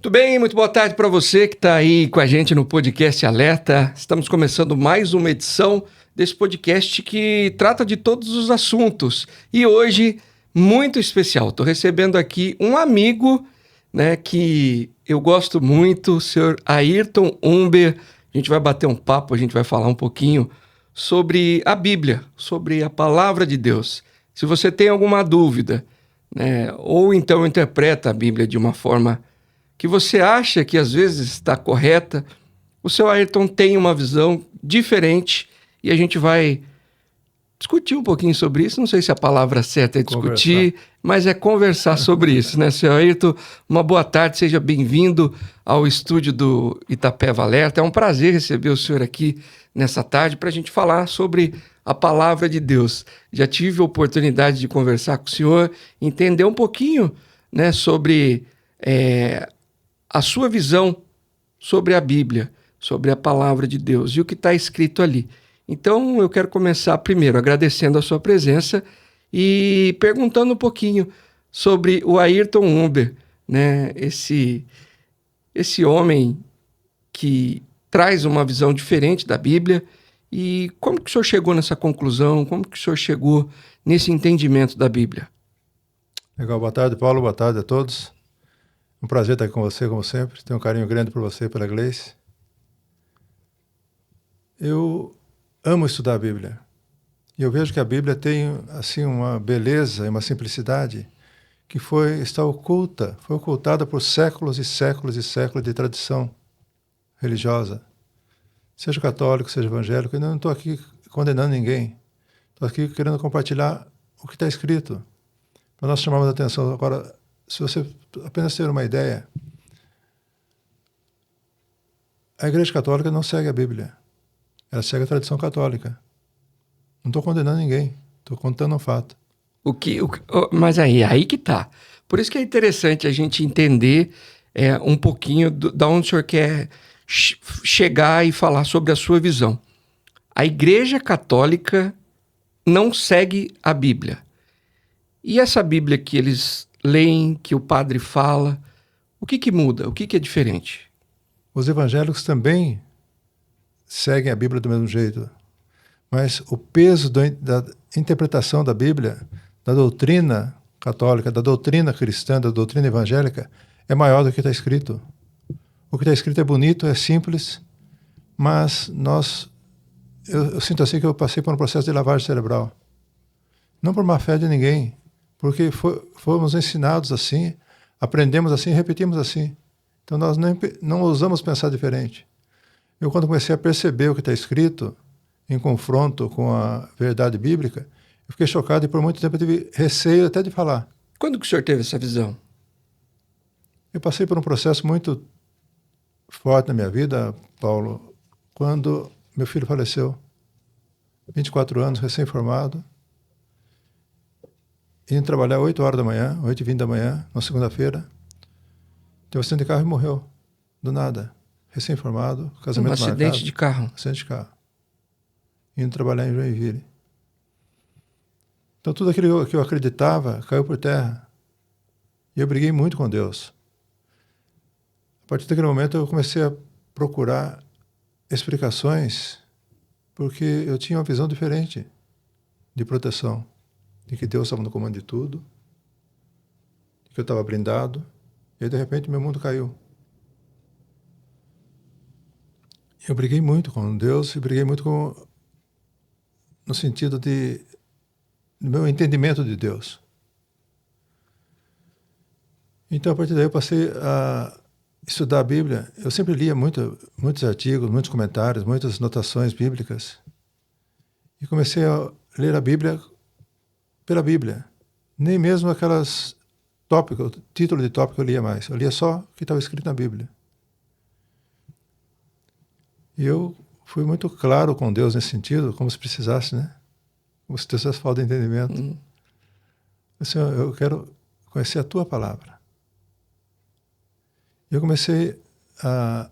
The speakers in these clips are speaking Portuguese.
Muito bem, muito boa tarde para você que está aí com a gente no podcast Alerta. Estamos começando mais uma edição desse podcast que trata de todos os assuntos. E hoje, muito especial, estou recebendo aqui um amigo, né, que eu gosto muito, o senhor Ayrton Humber. A gente vai bater um papo, a gente vai falar um pouquinho sobre a Bíblia, sobre a Palavra de Deus. Se você tem alguma dúvida, né, ou então interpreta a Bíblia de uma forma que você acha que às vezes está correta, o seu Ayrton tem uma visão diferente e a gente vai discutir um pouquinho sobre isso. Não sei se a palavra certa é discutir, mas é conversar sobre isso, né, seu Ayrton? Uma boa tarde, seja bem-vindo ao estúdio do Itapeva Alerta. É um prazer receber o senhor aqui nessa tarde para a gente falar sobre a palavra de Deus. Já tive a oportunidade de conversar com o senhor, entender um pouquinho, né, sobre a sua visão sobre a Bíblia, sobre a palavra de Deus e o que está escrito ali. Então, eu quero começar primeiro agradecendo a sua presença e perguntando um pouquinho sobre o Ayrton Humber, né? Esse homem que traz uma visão diferente da Bíblia. E como que o senhor chegou nessa conclusão? Como que o senhor chegou nesse entendimento da Bíblia? Legal, boa tarde, Paulo, boa tarde a todos. Um prazer estar aqui com você, como sempre. Tenho um carinho grande por você e pela Gleice. Eu amo estudar a Bíblia. E eu vejo que a Bíblia tem assim uma beleza e uma simplicidade que está oculta, foi ocultada por séculos e séculos e séculos de tradição religiosa. Seja católico, seja evangélico, eu não estou aqui condenando ninguém. Estou aqui querendo compartilhar o que está escrito. Para nós chamarmos a atenção. Agora, se você apenas ter uma ideia, a Igreja Católica não segue a Bíblia. Ela segue a tradição católica. Não estou condenando ninguém, estou contando um fato. Mas aí que tá. Por isso que é interessante a gente entender um pouquinho da onde o senhor quer chegar e falar sobre a sua visão. A Igreja Católica não segue a Bíblia. E essa Bíblia que eles leem, que o padre fala, o que muda? O que é diferente? Os evangélicos também seguem a Bíblia do mesmo jeito, mas o peso da interpretação da Bíblia, da doutrina católica, da doutrina cristã, da doutrina evangélica, é maior do que está escrito. O que está escrito é bonito, é simples, mas eu sinto assim que eu passei por um processo de lavagem cerebral. Não por má fé de ninguém, porque fomos ensinados assim, aprendemos assim, repetimos assim. Então nós não ousamos pensar diferente. Eu, quando comecei a perceber o que está escrito, em confronto com a verdade bíblica, eu fiquei chocado e por muito tempo eu tive receio até de falar. Quando que o senhor teve essa visão? Eu passei por um processo muito forte na minha vida, Paulo, quando meu filho faleceu. 24 anos, recém-formado, indo trabalhar 8 horas da manhã, 8h20 da manhã, na segunda-feira, teve um acidente de carro e morreu, do nada. Recém-formado, casamento marcado. Acidente de carro. Acidente de carro. Indo trabalhar em Joinville. Então tudo aquilo que eu acreditava caiu por terra. E eu briguei muito com Deus. A partir daquele momento eu comecei a procurar explicações, porque eu tinha uma visão diferente de proteção, de que Deus estava no comando de tudo, de que eu estava blindado, e aí de repente meu mundo caiu. Eu briguei muito com Deus e briguei muito no sentido do meu entendimento de Deus. Então, a partir daí, eu passei a estudar a Bíblia. Eu sempre lia muitos artigos, muitos comentários, muitas notações bíblicas. E comecei a ler a Bíblia pela Bíblia. Nem mesmo aquelas tópicos, título de tópico eu lia mais. Eu lia só o que estava escrito na Bíblia. E eu fui muito claro com Deus nesse sentido, como se precisasse, né? Como se tivesse falta de entendimento. Senhor, eu quero conhecer a Tua palavra. E eu comecei a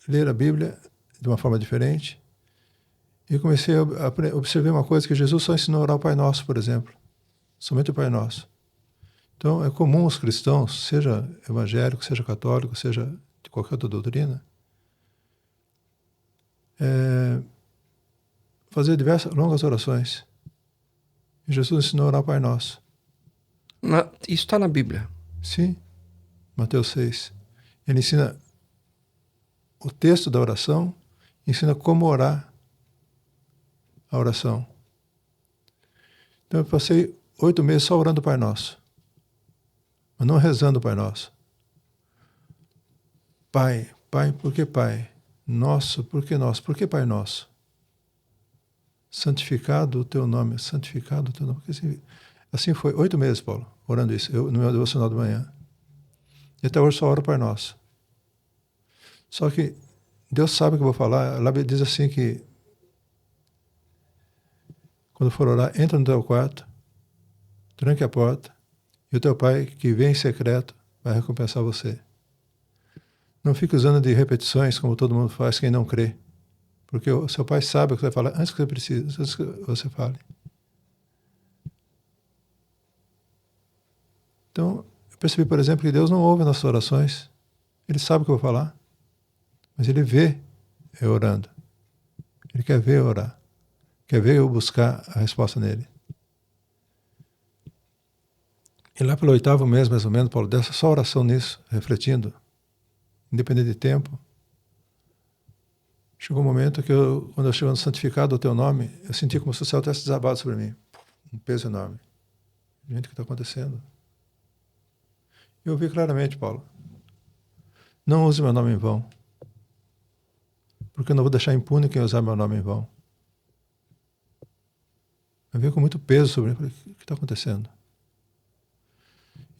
ler a Bíblia de uma forma diferente. E comecei a observar uma coisa, que Jesus só ensinou a orar o Pai Nosso, por exemplo. Somente o Pai Nosso. Então, é comum os cristãos, seja evangélico, seja católico, seja de qualquer outra doutrina, fazer diversas longas orações. E Jesus ensinou a orar Pai Nosso. Isso está na Bíblia. Sim, Mateus 6. Ele ensina o texto da oração, ensina como orar a oração. Então eu passei 8 meses só orando o Pai Nosso, mas não rezando o Pai Nosso. Pai, Pai, por que Pai? Nosso, por que Nosso? Por que Pai Nosso? Santificado o teu nome, santificado o teu nome. Assim foi 8 meses, Paulo, orando isso, no meu devocional de manhã. E até hoje só oro o Pai Nosso. Só que Deus sabe o que eu vou falar. Lá diz assim que quando for orar, entra no teu quarto, tranque a porta, e o teu Pai, que vem em secreto, vai recompensar você. Não fique usando de repetições, como todo mundo faz, quem não crê. Porque o seu Pai sabe o que você vai falar antes que você precise, antes que você fale. Então, eu percebi, por exemplo, que Deus não ouve nossas orações. Ele sabe o que eu vou falar, mas Ele vê eu orando. Ele quer ver eu orar. Quer ver eu buscar a resposta nele. E lá pelo 8º mês, mais ou menos, Paulo, dessa só oração nisso, refletindo, independente de tempo, chegou um momento que quando eu chego no santificado o teu nome, eu senti como se o céu tivesse desabado sobre mim. Um peso enorme. Gente, o que está acontecendo? Eu vi claramente, Paulo, não use meu nome em vão, porque eu não vou deixar impune quem usar meu nome em vão. Eu vi com muito peso sobre mim. Falei, o que está acontecendo?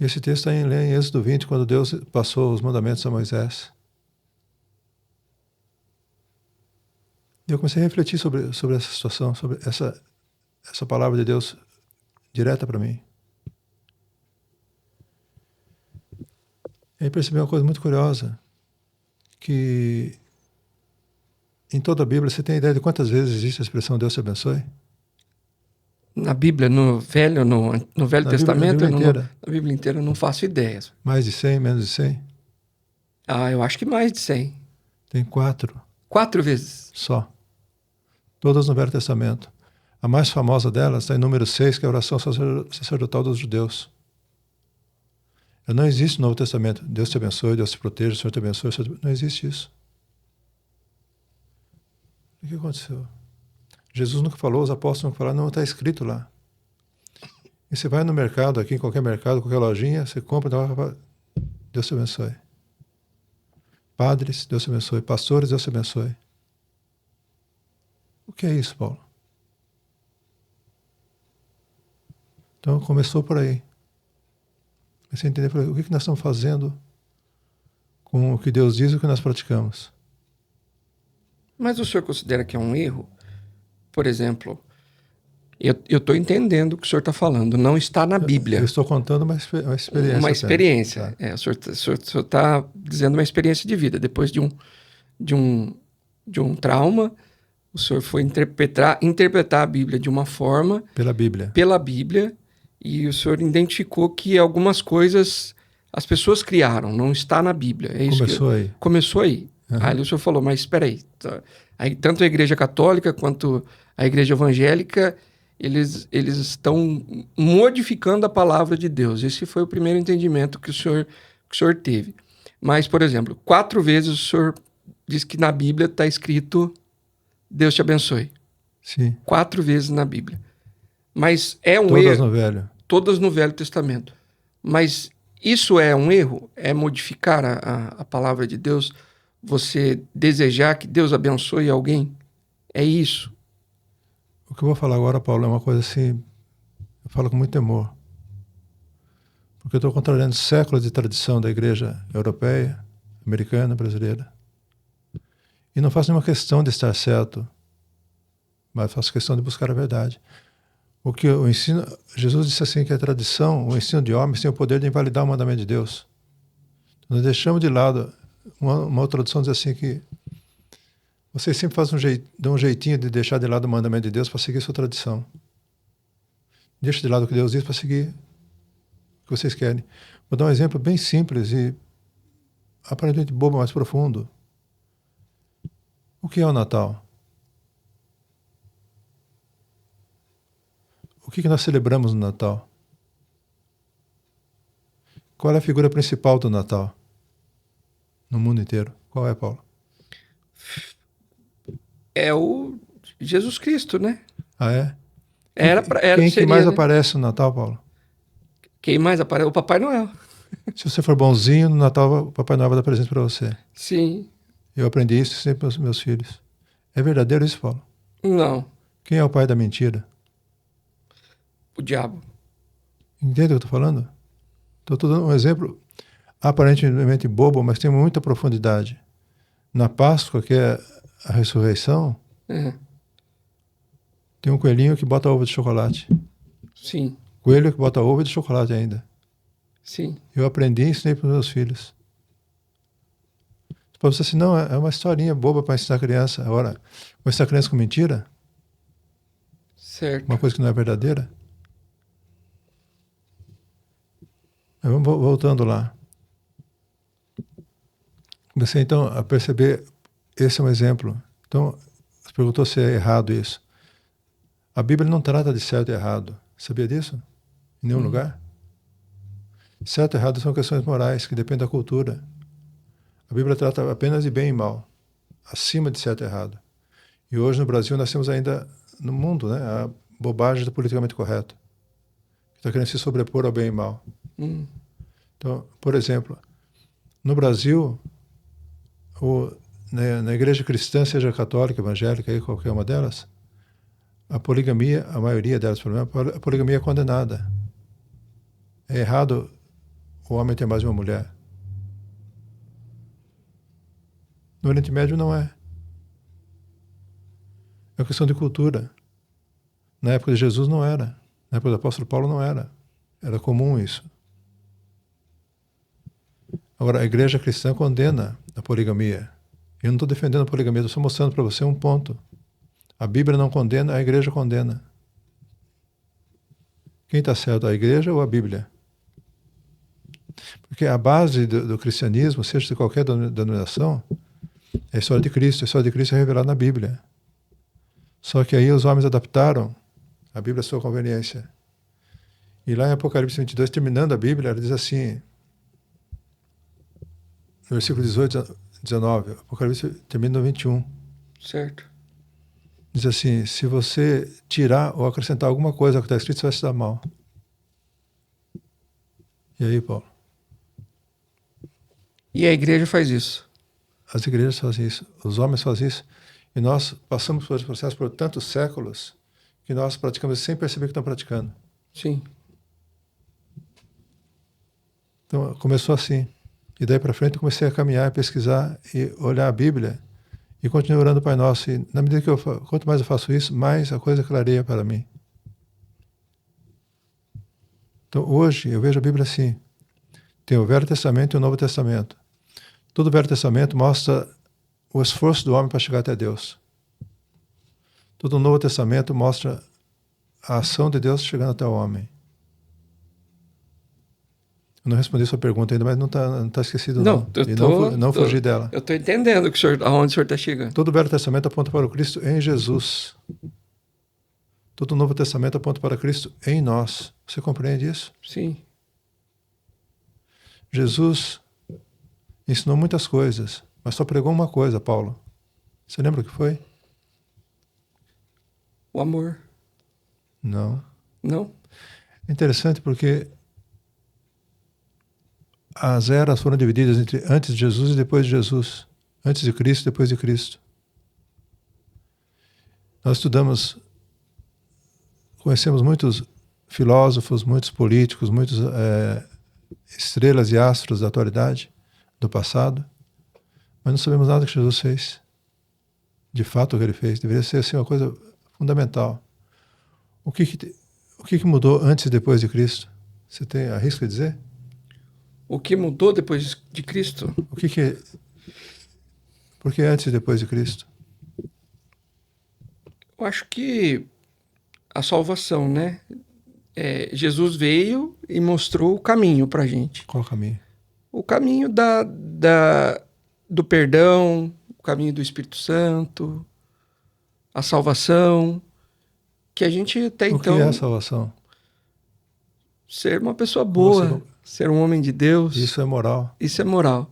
E esse texto está em Êxodo 20, quando Deus passou os mandamentos a Moisés. E eu comecei a refletir sobre essa situação, sobre essa palavra de Deus direta para mim. E aí percebi uma coisa muito curiosa, que em toda a Bíblia, você tem ideia de quantas vezes existe a expressão Deus te abençoe? Na Bíblia, no Velho Testamento, Inteira. na Bíblia inteira, eu não faço ideia. Mais de 100, menos de 100? Eu acho que mais de 100. Tem 4. 4 vezes. Só. Todas no Velho Testamento. A mais famosa delas está em número 6, que é a oração sacerdotal dos judeus. Não existe no Novo Testamento, Deus te abençoe, Deus te proteja, o Senhor te abençoe, não existe isso. O que aconteceu? Jesus nunca falou, os apóstolos nunca falaram, não está escrito lá. E você vai no mercado, aqui em qualquer mercado, qualquer lojinha, você compra, Deus te abençoe. Padres, Deus te abençoe. Pastores, Deus te abençoe. O que é isso, Paulo? Então começou por aí. Comecei a entender, falei, o que nós estamos fazendo com o que Deus diz e o que nós praticamos? Mas o senhor considera que é um erro? Por exemplo, eu estou entendendo o que o senhor está falando, não está na Bíblia. Eu estou contando uma experiência. Uma experiência. Tá. O senhor está dizendo uma experiência de vida. Depois de um trauma, o senhor foi interpretar a Bíblia de uma forma... Pela Bíblia. E o senhor identificou que algumas coisas as pessoas criaram, não está na Bíblia. É isso Começou aí. Uhum. Aí o senhor falou, mas espera aí. Aí tanto a Igreja Católica quanto a Igreja Evangélica, eles estão modificando a palavra de Deus. Esse foi o primeiro entendimento que o senhor teve. Mas, por exemplo, 4 vezes o senhor diz que na Bíblia está escrito Deus te abençoe. Sim. 4 vezes na Bíblia. Mas é um erro. Todas no Velho. Todas no Velho Testamento. Mas isso é um erro? É modificar a palavra de Deus? Você desejar que Deus abençoe alguém? É isso? O que eu vou falar agora, Paulo, é uma coisa assim, eu falo com muito temor. Porque eu estou contrariando séculos de tradição da igreja europeia, americana, brasileira. E não faço nenhuma questão de estar certo, mas faço questão de buscar a verdade. O que o ensino, Jesus disse assim que a tradição, o ensino de homens tem o poder de invalidar o mandamento de Deus. Nós deixamos de lado, uma outra tradução diz assim que vocês sempre dão um jeitinho de deixar de lado o mandamento de Deus para seguir sua tradição. Deixa de lado o que Deus diz para seguir o vocês querem. Vou dar um exemplo bem simples e aparentemente bobo, mas profundo. O que é o Natal? O que nós celebramos no Natal? Qual é a figura principal do Natal? No mundo inteiro. Qual é, Paulo? É o Jesus Cristo, né? Ah, é? Quem que mais né? aparece no Natal, Paulo? Quem mais aparece? O Papai Noel. Se você for bonzinho, no Natal o Papai Noel vai dar presente para você. Sim. Eu aprendi isso sempre com os meus filhos. É verdadeiro isso, Paulo? Não. Quem é o pai da mentira? O diabo. Entende o que eu estou falando? Estou dando um exemplo aparentemente bobo, mas tem muita profundidade. Na Páscoa, que é a ressurreição, tem um coelhinho que bota ovo de chocolate. Sim. Coelho que bota ovo de chocolate ainda. Sim. Eu aprendi e ensinei para os meus filhos. Você pode dizer assim, não, é uma historinha boba para ensinar a criança. Agora, vou ensinar a criança com mentira? Certo. Uma coisa que não é verdadeira? Mas vamos voltando lá. Comecei então a perceber, esse é um exemplo. Então, você perguntou se é errado isso. A Bíblia não trata de certo e errado. Sabia disso? Em nenhum lugar? Certo e errado são questões morais que dependem da cultura. A Bíblia trata apenas de bem e mal, acima de certo e errado. E hoje no Brasil nós temos ainda, no mundo, né, a bobagem do politicamente correto, que está querendo se sobrepor ao bem e mal. Então, por exemplo, no Brasil, na igreja cristã, seja católica, evangélica, qualquer uma delas, a poligamia, a maioria delas, pelo menos, a poligamia é condenada. É errado o homem ter mais de uma mulher. No Oriente Médio não é. É uma questão de cultura. Na época de Jesus não era. Na época do apóstolo Paulo não era. Era comum isso. Agora, a igreja cristã condena a poligamia. Eu não estou defendendo a poligamia, estou só mostrando para você um ponto. A Bíblia não condena, a igreja condena. Quem está certo, a igreja ou a Bíblia? Porque a base do cristianismo, seja de qualquer denominação, é a história de Cristo. A história de Cristo é revelada na Bíblia. Só que aí os homens adaptaram a Bíblia à sua conveniência. E lá em Apocalipse 22, terminando a Bíblia, ela diz assim, no versículo 18, 19, Apocalipse termina no 21. Certo. Diz assim, se você tirar ou acrescentar alguma coisa ao que está escrito, você vai se dar mal. E aí, Paulo? E a igreja faz isso? As igrejas fazem isso, os homens fazem isso, e nós passamos por esse processo por tantos séculos que nós praticamos sem perceber que estamos praticando. Sim. Então, começou assim. E daí para frente eu comecei a caminhar, pesquisar e olhar a Bíblia e continuo orando o Pai Nosso. E na medida que quanto mais eu faço isso, mais a coisa clareia para mim. Então hoje eu vejo a Bíblia assim. Tem o Velho Testamento e o Novo Testamento. Todo o Velho Testamento mostra o esforço do homem para chegar até Deus. Todo o Novo Testamento mostra a ação de Deus chegando até o homem. Eu não respondi sua pergunta ainda, mas não está esquecido não. Não fugi dela. Eu estou entendendo aonde o senhor está chegando. Todo o Velho Testamento aponta para o Cristo em Jesus. Todo o Novo Testamento aponta para Cristo em nós. Você compreende isso? Sim. Jesus ensinou muitas coisas, mas só pregou uma coisa, Paulo. Você lembra o que foi? O amor. Não. Não? É interessante porque as eras foram divididas entre antes de Jesus e depois de Jesus. Antes de Cristo e depois de Cristo. Nós conhecemos muitos filósofos, muitos políticos, muitos estrelas e astros da atualidade, do passado, mas não sabemos nada que Jesus fez. De fato, o que ele fez deveria ser assim, uma coisa fundamental. O que mudou antes e depois de Cristo? Você tem arrisco de dizer? O que mudou depois de Cristo? Por que antes e depois de Cristo? Eu acho que a salvação, né? Jesus veio e mostrou o caminho para a gente. Qual o caminho? O caminho do perdão, o caminho do Espírito Santo, a salvação, que a gente até O então... que é a salvação? Ser uma pessoa boa, ser um homem de Deus. Isso é moral. Isso é moral.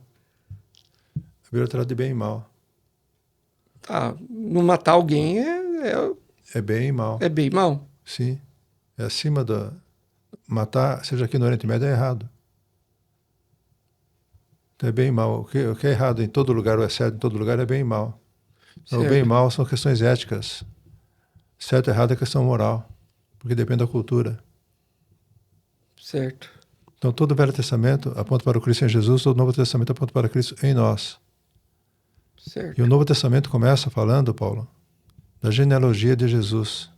A Bíblia trata de bem e mal. Tá, não matar alguém É bem e mal. é bem mal. Sim. É acima da... Matar, seja aqui no Oriente Médio, é errado. Então é bem e mal. O que é errado em todo lugar, ou é certo em todo lugar, é bem e mal. Então, o bem e mal são questões éticas. Certo e errado é questão moral. Porque depende da cultura. Certo. Então todo o Velho Testamento aponta para o Cristo em Jesus, todo o Novo Testamento aponta para Cristo em nós. Certo. E o Novo Testamento começa falando, Paulo, da genealogia de Jesus.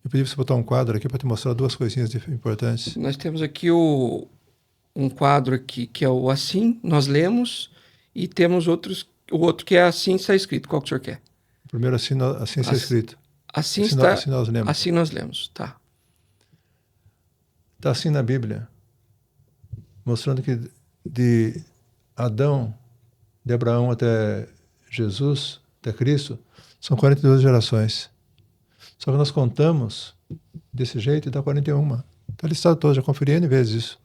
Eu pedi para você botar um quadro aqui para te mostrar duas coisinhas importantes. Nós temos aqui um quadro aqui que é o Assim Nós Lemos e temos o outro que é Assim Está Escrito. Qual que o senhor quer? Primeiro assim está escrito. Assim nós lemos. Assim nós lemos, tá. Está assim na Bíblia, mostrando que de Adão, de Abraão até Jesus, até Cristo, são 42 gerações. Só que nós contamos desse jeito e dá 41. Está listado todo, já conferi N vezes isso.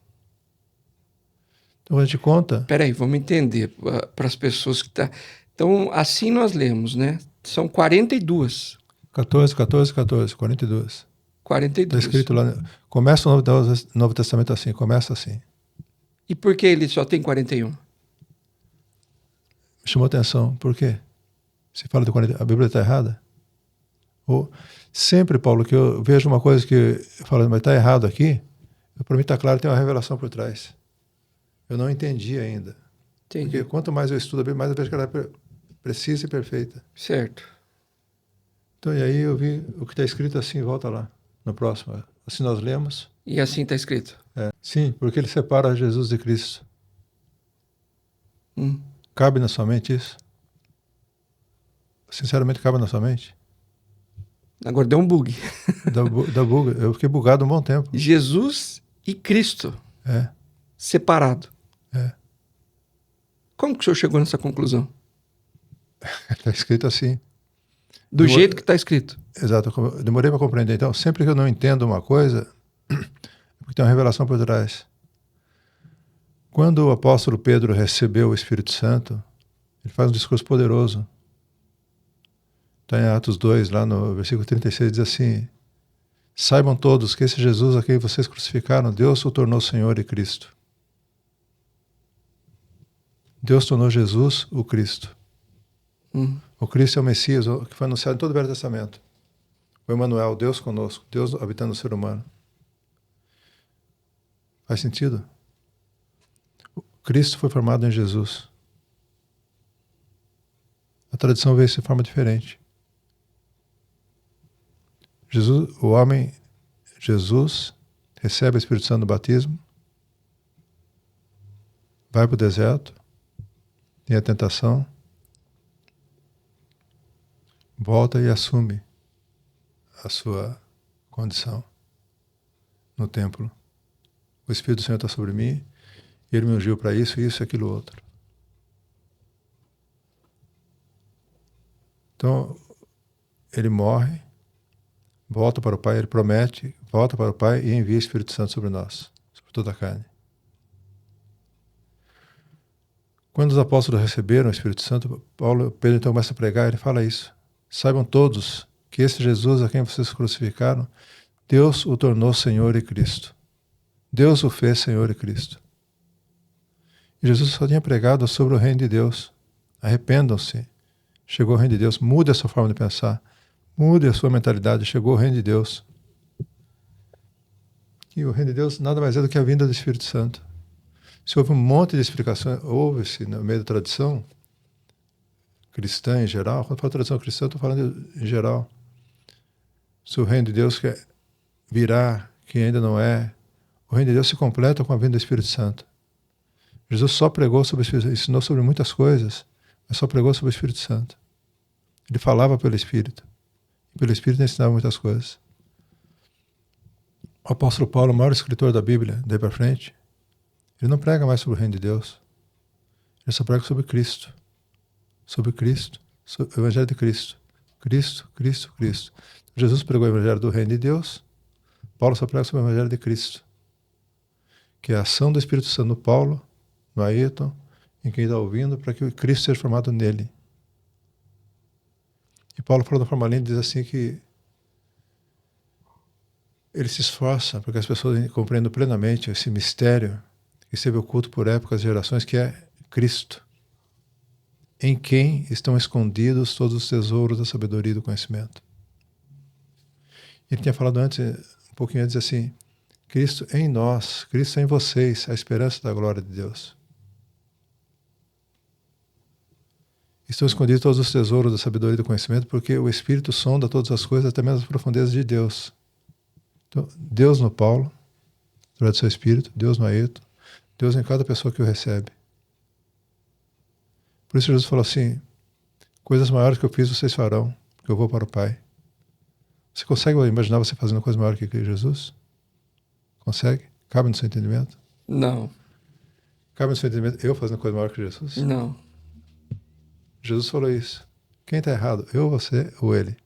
Então a gente conta... Peraí, vamos entender para as pessoas que estão... Então, assim nós lemos, né? São 42. 14, 42. 42. Está escrito lá. Começa o Novo Testamento assim, começa assim. E por que ele só tem 41? Me chamou a atenção. Por quê? Você fala de 40, a Bíblia está errada? Ou, sempre, Paulo, que eu vejo uma coisa que eu falo, mas está errado aqui, para mim está claro, tem uma revelação por trás. Eu não entendi ainda. Entendi. Porque quanto mais eu estudo a Bíblia, mais eu vejo que ela é precisa e perfeita. Certo. Então, e aí eu vi o que está escrito assim, volta lá, no próximo. Assim nós lemos. E assim está escrito. Sim, porque ele separa Jesus de Cristo. Hum. Cabe na sua mente isso? Sinceramente, cabe na sua mente? Agora deu um bug. Da bug. Eu fiquei bugado um bom tempo. Jesus e Cristo separado. Como que o senhor chegou nessa conclusão? Está escrito assim. Do jeito que está escrito. Exato. Eu demorei para compreender. Então, sempre que eu não entendo uma coisa, é porque tem uma revelação por trás. Quando o apóstolo Pedro recebeu o Espírito Santo, ele faz um discurso poderoso. Está em Atos 2, lá no versículo 36, diz assim: saibam todos que esse Jesus a quem vocês crucificaram, Deus o tornou Senhor e Cristo. Deus tornou Jesus o Cristo. O Cristo é o Messias, que foi anunciado em todo o Velho Testamento. O Emmanuel, Deus conosco, Deus habitando no ser humano. Faz sentido? O Cristo foi formado em Jesus. A tradição veio de forma diferente. O homem, Jesus, recebe o Espírito Santo no batismo, vai para o deserto, tem a tentação, volta e assume a sua condição no templo. O Espírito do Senhor está sobre mim, e Ele me ungiu para isso, isso e aquilo outro. Então, ele morre, volta para o Pai, ele promete, volta para o Pai e envia o Espírito Santo sobre nós, sobre toda a carne. Quando os apóstolos receberam o Espírito Santo, Pedro então começa a pregar, ele fala isso. Saibam todos que esse Jesus a quem vocês crucificaram, Deus o tornou Senhor e Cristo. Deus o fez Senhor e Cristo. E Jesus só tinha pregado sobre o reino de Deus. Arrependam-se. Chegou o reino de Deus. Mude a sua forma de pensar. Mude a sua mentalidade. Chegou o reino de Deus. E o reino de Deus nada mais é do que a vinda do Espírito Santo. Se houve um monte de explicações, houve-se no meio da tradição cristã em geral. Quando eu falo tradição cristã, eu estou falando em geral. Se o reino de Deus quer virá, que ainda não é, o reino de Deus se completa com a vinda do Espírito Santo. Jesus só pregou sobre o Espírito Santo, ensinou sobre muitas coisas, mas só pregou sobre o Espírito Santo. Ele falava pelo Espírito. E pelo Espírito ensinava muitas coisas. O apóstolo Paulo, o maior escritor da Bíblia, daí para frente, ele não prega mais sobre o reino de Deus. Ele só prega sobre Cristo. Sobre Cristo. Sobre o Evangelho de Cristo. Cristo, Cristo, Cristo. Jesus pregou o Evangelho do reino de Deus. Paulo só prega sobre o Evangelho de Cristo. Que é a ação do Espírito Santo no Paulo, no Ayrton, em quem está ouvindo, para que o Cristo seja formado nele. E Paulo fala de uma forma linda, diz assim que ele se esforça para que as pessoas compreendam plenamente esse mistério que esteve oculto por épocas e gerações, que é Cristo, em quem estão escondidos todos os tesouros da sabedoria e do conhecimento. Ele tinha falado antes, um pouquinho antes, assim, Cristo em nós, Cristo em vocês, a esperança da glória de Deus. Estão escondidos todos os tesouros da sabedoria e do conhecimento, porque o Espírito sonda todas as coisas, até mesmo as profundezas de Deus. Então, Deus no Paulo, através do seu Espírito, Deus no Ayrton, Deus em cada pessoa que o recebe. Por isso Jesus falou assim, coisas maiores que eu fiz vocês farão, porque eu vou para o Pai. Você consegue imaginar você fazendo coisa maior que Jesus? Consegue? Cabe no seu entendimento? Não. Cabe no seu entendimento eu fazendo coisa maior que Jesus? Não. Jesus falou isso. Quem está errado? Eu, você ou ele?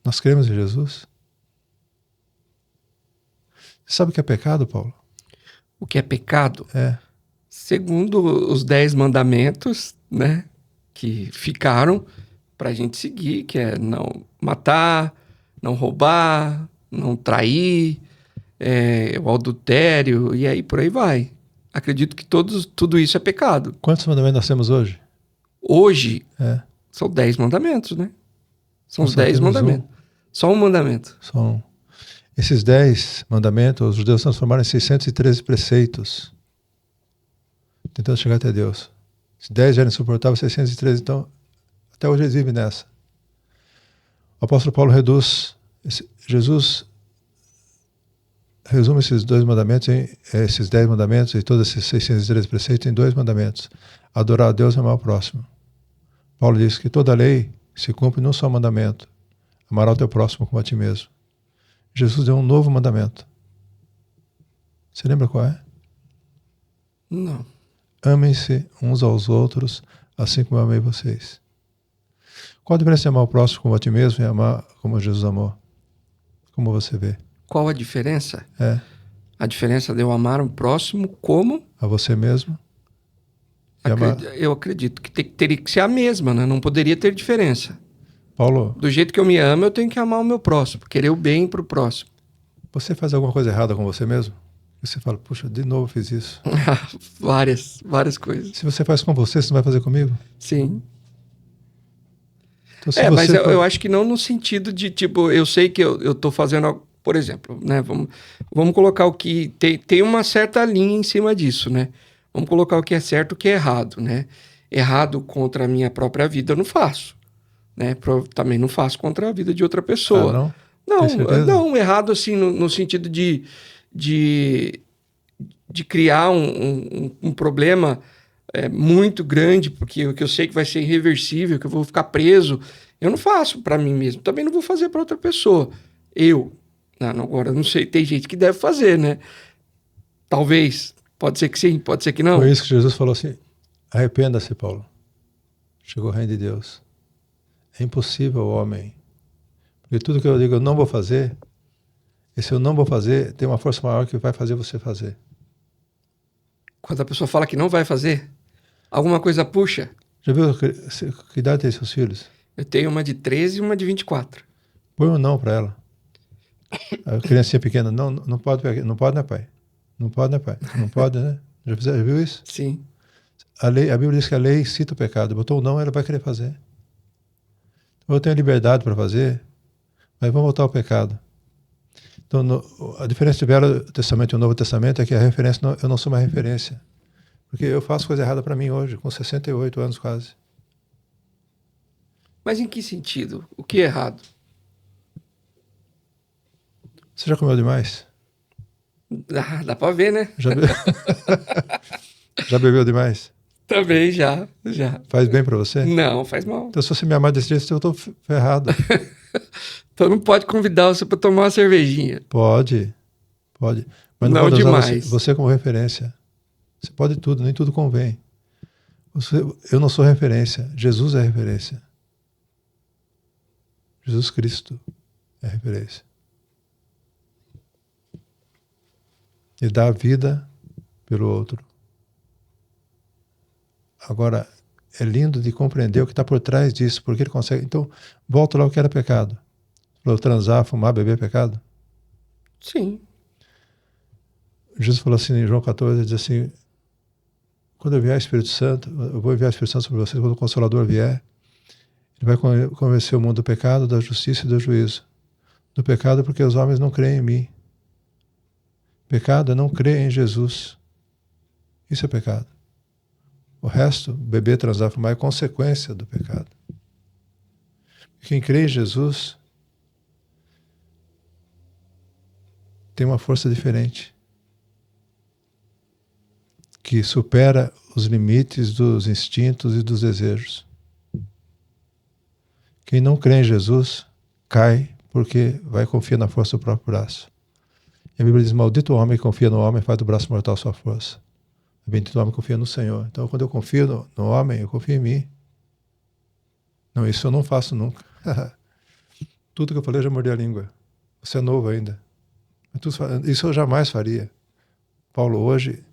Nós cremos em Jesus? Você sabe o que é pecado, Paulo? O que é pecado? É. Segundo os 10 mandamentos, né? Que ficaram para a gente seguir, que é não matar, não roubar, não trair, o adultério, e aí por aí vai. Acredito que tudo isso é pecado. Quantos mandamentos nós temos hoje? Hoje, são 10 mandamentos, né? São os 10 mandamentos. Só um mandamento. São esses 10 mandamentos, os judeus transformaram em 613 preceitos, tentando chegar até Deus. Se 10 já eram insuportáveis, 613, então, até hoje eles vivem nessa. O apóstolo Paulo Jesus resume esses 2 mandamentos, esses 10 mandamentos e todos esses 613 preceitos em 2 mandamentos. Adorar a Deus e amar o próximo. Paulo diz que toda lei se cumpre num só mandamento. Amar ao teu próximo como a ti mesmo. Jesus deu um novo mandamento. Você lembra qual é? Não. Amem-se uns aos outros, assim como eu amei vocês. Qual a diferença de amar o próximo como a ti mesmo e amar como Jesus amou? Como você vê? Qual a diferença? A diferença de eu amar o próximo como? A você mesmo? Eu acredito que teria que ser a mesma, né? Não poderia ter diferença. Paulo, do jeito que eu me amo, eu tenho que amar o meu próximo, querer o bem pro próximo. Você faz alguma coisa errada com você mesmo? Você fala, puxa, de novo eu fiz isso. várias coisas. Se você faz com você não vai fazer comigo? Sim. Então, mas eu acho que não no sentido de, tipo, eu sei que eu tô fazendo algo, por exemplo, né? Vamos colocar o que... Tem uma certa linha em cima disso, né? Vamos colocar o que é certo e o que é errado, né? Errado contra a minha própria vida eu não faço. Né? Também não faço contra a vida de outra pessoa. Não, errado assim no sentido de criar um problema muito grande, porque eu sei que vai ser irreversível, que eu vou ficar preso. Eu não faço para mim mesmo, também não vou fazer para outra pessoa. Agora não sei, tem gente que deve fazer, né? Talvez, pode ser que sim, pode ser que não. Foi isso que Jesus falou assim, arrependa-se, Paulo. Chegou o reino de Deus. É impossível, homem. Porque tudo que eu digo eu não vou fazer, esse eu não vou fazer tem uma força maior que vai fazer você fazer. Quando a pessoa fala que não vai fazer, alguma coisa puxa. Já viu que idade tem seus filhos? Eu tenho uma de 13 e uma de 24. Põe um não para ela. A criancinha pequena, não pode, né, pai? Não pode, né, pai? Não pode, né? Já viu isso? Sim. A Bíblia diz que a lei cita o pecado. Botou um não, ela vai querer fazer. Eu tenho liberdade para fazer, mas vamos voltar ao pecado. Então, a diferença entre o Velho Testamento e o Novo Testamento é que a referência, eu não sou uma referência. Porque eu faço coisa errada para mim hoje, com 68 anos quase. Mas em que sentido? O que é errado? Você já comeu demais? Dá para ver, né? Já bebeu demais? Também já, já. Faz bem para você? Não, faz mal. Então, se você me amar desse jeito, eu tô ferrado. Então não pode convidar você para tomar uma cervejinha. Pode, pode. Mas não Não pode usar demais. você como referência. Você pode tudo, nem tudo convém. Eu não sou referência. Jesus é referência. Jesus Cristo é referência. Ele dá a vida pelo outro. Agora, é lindo de compreender o que está por trás disso, porque ele consegue. Então, volta lá o que era pecado. Falou, transar, fumar, beber é pecado? Sim. Jesus falou assim em João 14, ele diz assim, quando eu vier o Espírito Santo, eu vou enviar o Espírito Santo sobre vocês, quando o Consolador vier, ele vai convencer o mundo do pecado, da justiça e do juízo. Do pecado porque os homens não creem em mim. Pecado é não crer em Jesus. Isso é pecado. O resto, beber, transar, fumar, é consequência do pecado. Quem crê em Jesus tem uma força diferente, que supera os limites dos instintos e dos desejos. Quem não crê em Jesus cai porque vai confiar na força do próprio braço. E a Bíblia diz, maldito o homem que confia no homem faz do braço mortal sua força. Bendito o homem que confia no Senhor. Então, quando eu confio no homem, eu confio em mim. Não, isso eu não faço nunca. Tudo que eu falei, eu já mordi a língua. Você é novo ainda. Isso eu jamais faria. Paulo, hoje,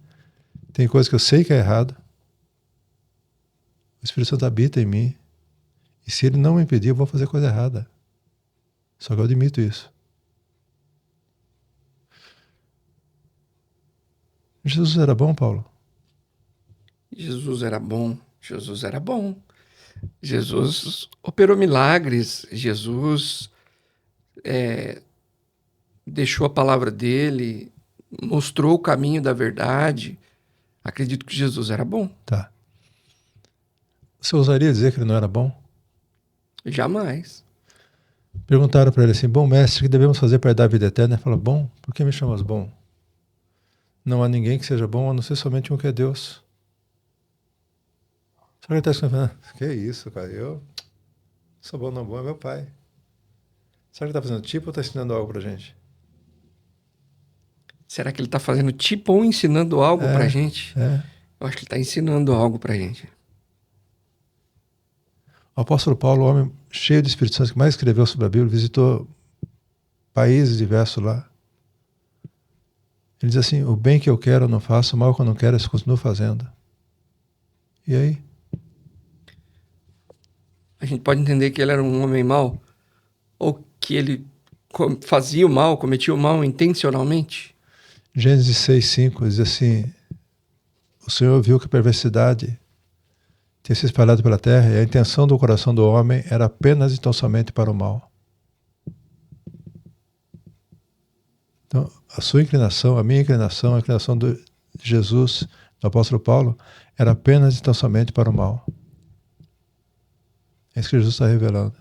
tem coisas que eu sei que é errado. O Espírito Santo habita em mim. E se ele não me impedir, eu vou fazer coisa errada. Só que eu admito isso. Jesus era bom, Paulo? Jesus era bom. Jesus era bom. Jesus operou milagres. Jesus deixou a palavra dele, mostrou o caminho da verdade. Acredito que Jesus era bom. Tá. Você ousaria dizer que ele não era bom? Jamais. Perguntaram para ele assim, bom mestre, o que devemos fazer para dar a vida eterna? Ele falou, bom, por que me chamas bom? Não há ninguém que seja bom, a não ser somente um que é Deus. Só que ele está escrevendo, que isso, cara, eu sou bom, não bom, é meu pai. Será que ele está fazendo tipo ou está ensinando algo para a gente? Será que ele está fazendo tipo ou ensinando algo pra gente? É. Eu acho que ele está ensinando algo pra gente. O apóstolo Paulo, o homem cheio de Espírito Santo que mais escreveu sobre a Bíblia, visitou países diversos lá. Ele diz assim, o bem que eu quero eu não faço, o mal que eu não quero eu continuo fazendo. E aí? A gente pode entender que ele era um homem mau? Ou que ele fazia o mal, cometia o mal intencionalmente? Gênesis 6:5 diz assim, o Senhor viu que a perversidade tinha se espalhado pela terra e a intenção do coração do homem era apenas e tão somente para o mal. Então, a sua inclinação, a minha inclinação, a inclinação de Jesus, do apóstolo Paulo, era apenas e tão somente para o mal. É isso que Jesus está revelando.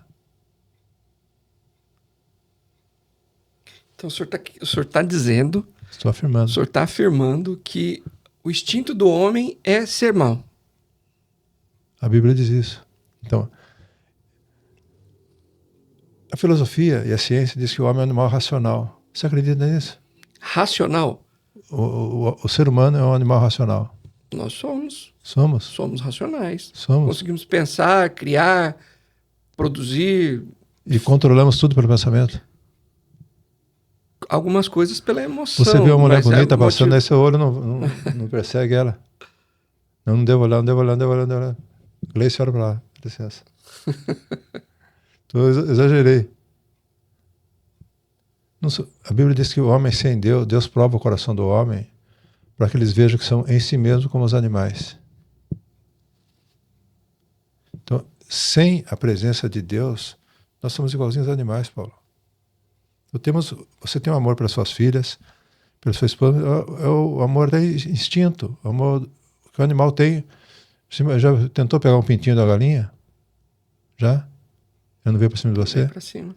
Então o senhor está dizendo, Estou afirmando. o senhor está afirmando que o instinto do homem é ser mau. A Bíblia diz isso. Então, a filosofia e a ciência diz que o homem é um animal racional. Você acredita nisso? Racional? O ser humano é um animal racional. Nós somos. Somos? Somos racionais. Somos. Conseguimos pensar, criar, produzir. E controlamos tudo pelo pensamento. Algumas coisas pela emoção. Você vê uma mulher bonita passando, motivo... aí seu olho não persegue ela. Não devo olhar, não devo olhar, não devo olhar, não devo olhar. Gleice, olha para lá, licença. Então, eu exagerei. A Bíblia diz que o homem sem Deus, Deus prova o coração do homem para que eles vejam que são em si mesmos como os animais. Então, sem a presença de Deus, nós somos igualzinhos aos animais, Paulo. Você tem um amor pelas suas filhas, pela sua esposa, é o amor da instinto, o amor que o animal tem. Você já tentou pegar um pintinho da galinha? Já? Eu não veio para cima de você? Para cima.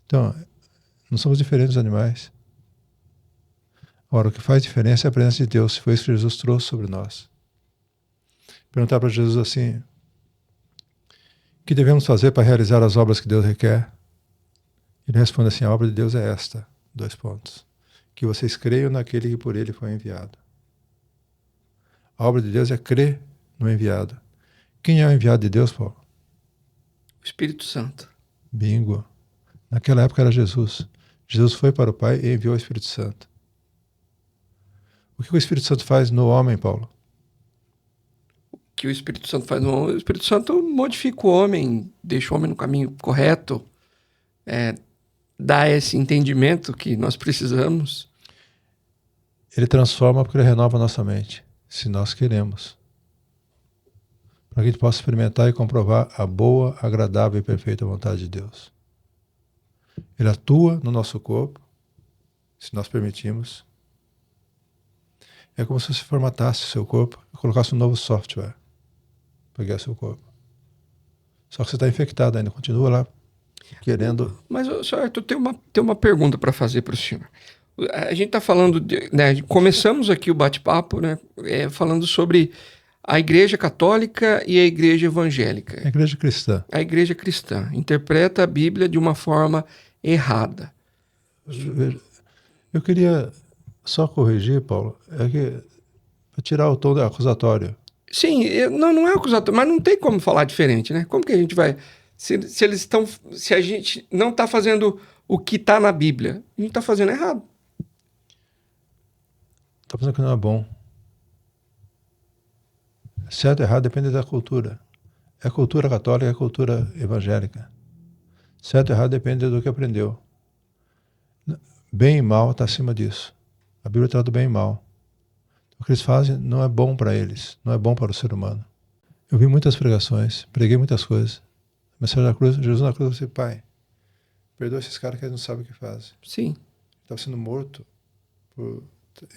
Então, não somos diferentes dos animais. Agora, o que faz diferença é a presença de Deus. Foi isso que Jesus trouxe sobre nós. perguntar para Jesus assim: o que devemos fazer para realizar as obras que Deus requer? Ele responde assim: a obra de Deus é esta, : que vocês creiam naquele que por ele foi enviado. A obra de Deus é crer no enviado. Quem é o enviado de Deus, Paulo? O Espírito Santo. Bingo. Naquela época era Jesus. Jesus foi para o Pai e enviou o Espírito Santo. O que o Espírito Santo faz no homem, Paulo? Que o Espírito Santo faz no homem. O Espírito Santo modifica o homem, deixa o homem no caminho correto, dá esse entendimento que nós precisamos. Ele transforma porque ele renova a nossa mente, se nós queremos. Para que a gente possa experimentar e comprovar a boa, agradável e perfeita vontade de Deus. Ele atua no nosso corpo, se nós permitirmos. É como se você formatasse o seu corpo e colocasse um novo software para guiar seu corpo. Só que você está infectado ainda, continua lá querendo. Mas, senhor Arthur, tem uma pergunta para fazer para o senhor. A gente está falando, né, começamos aqui o bate-papo, né, falando sobre a Igreja Católica e a Igreja Evangélica. A Igreja Cristã. A Igreja Cristã interpreta a Bíblia de uma forma errada. Eu queria só corrigir, Paulo, para tirar o tom acusatório. Sim, não é acusatório, mas não tem como falar diferente, né? Como que a gente vai... Se a gente não está fazendo o que está na Bíblia, a gente está fazendo errado. Está fazendo o que não é bom. Certo e errado depende da cultura. É cultura católica, é cultura evangélica. Certo e errado depende do que aprendeu. Bem e mal está acima disso. A Bíblia trata do bem e mal. O que eles fazem não é bom para eles, não é bom para o ser humano. Eu vi muitas pregações, preguei muitas coisas. A mensagem da cruz, Jesus na cruz, eu disse: Pai, perdoa esses caras que eles não sabem o que fazem. Sim. Estava sendo morto por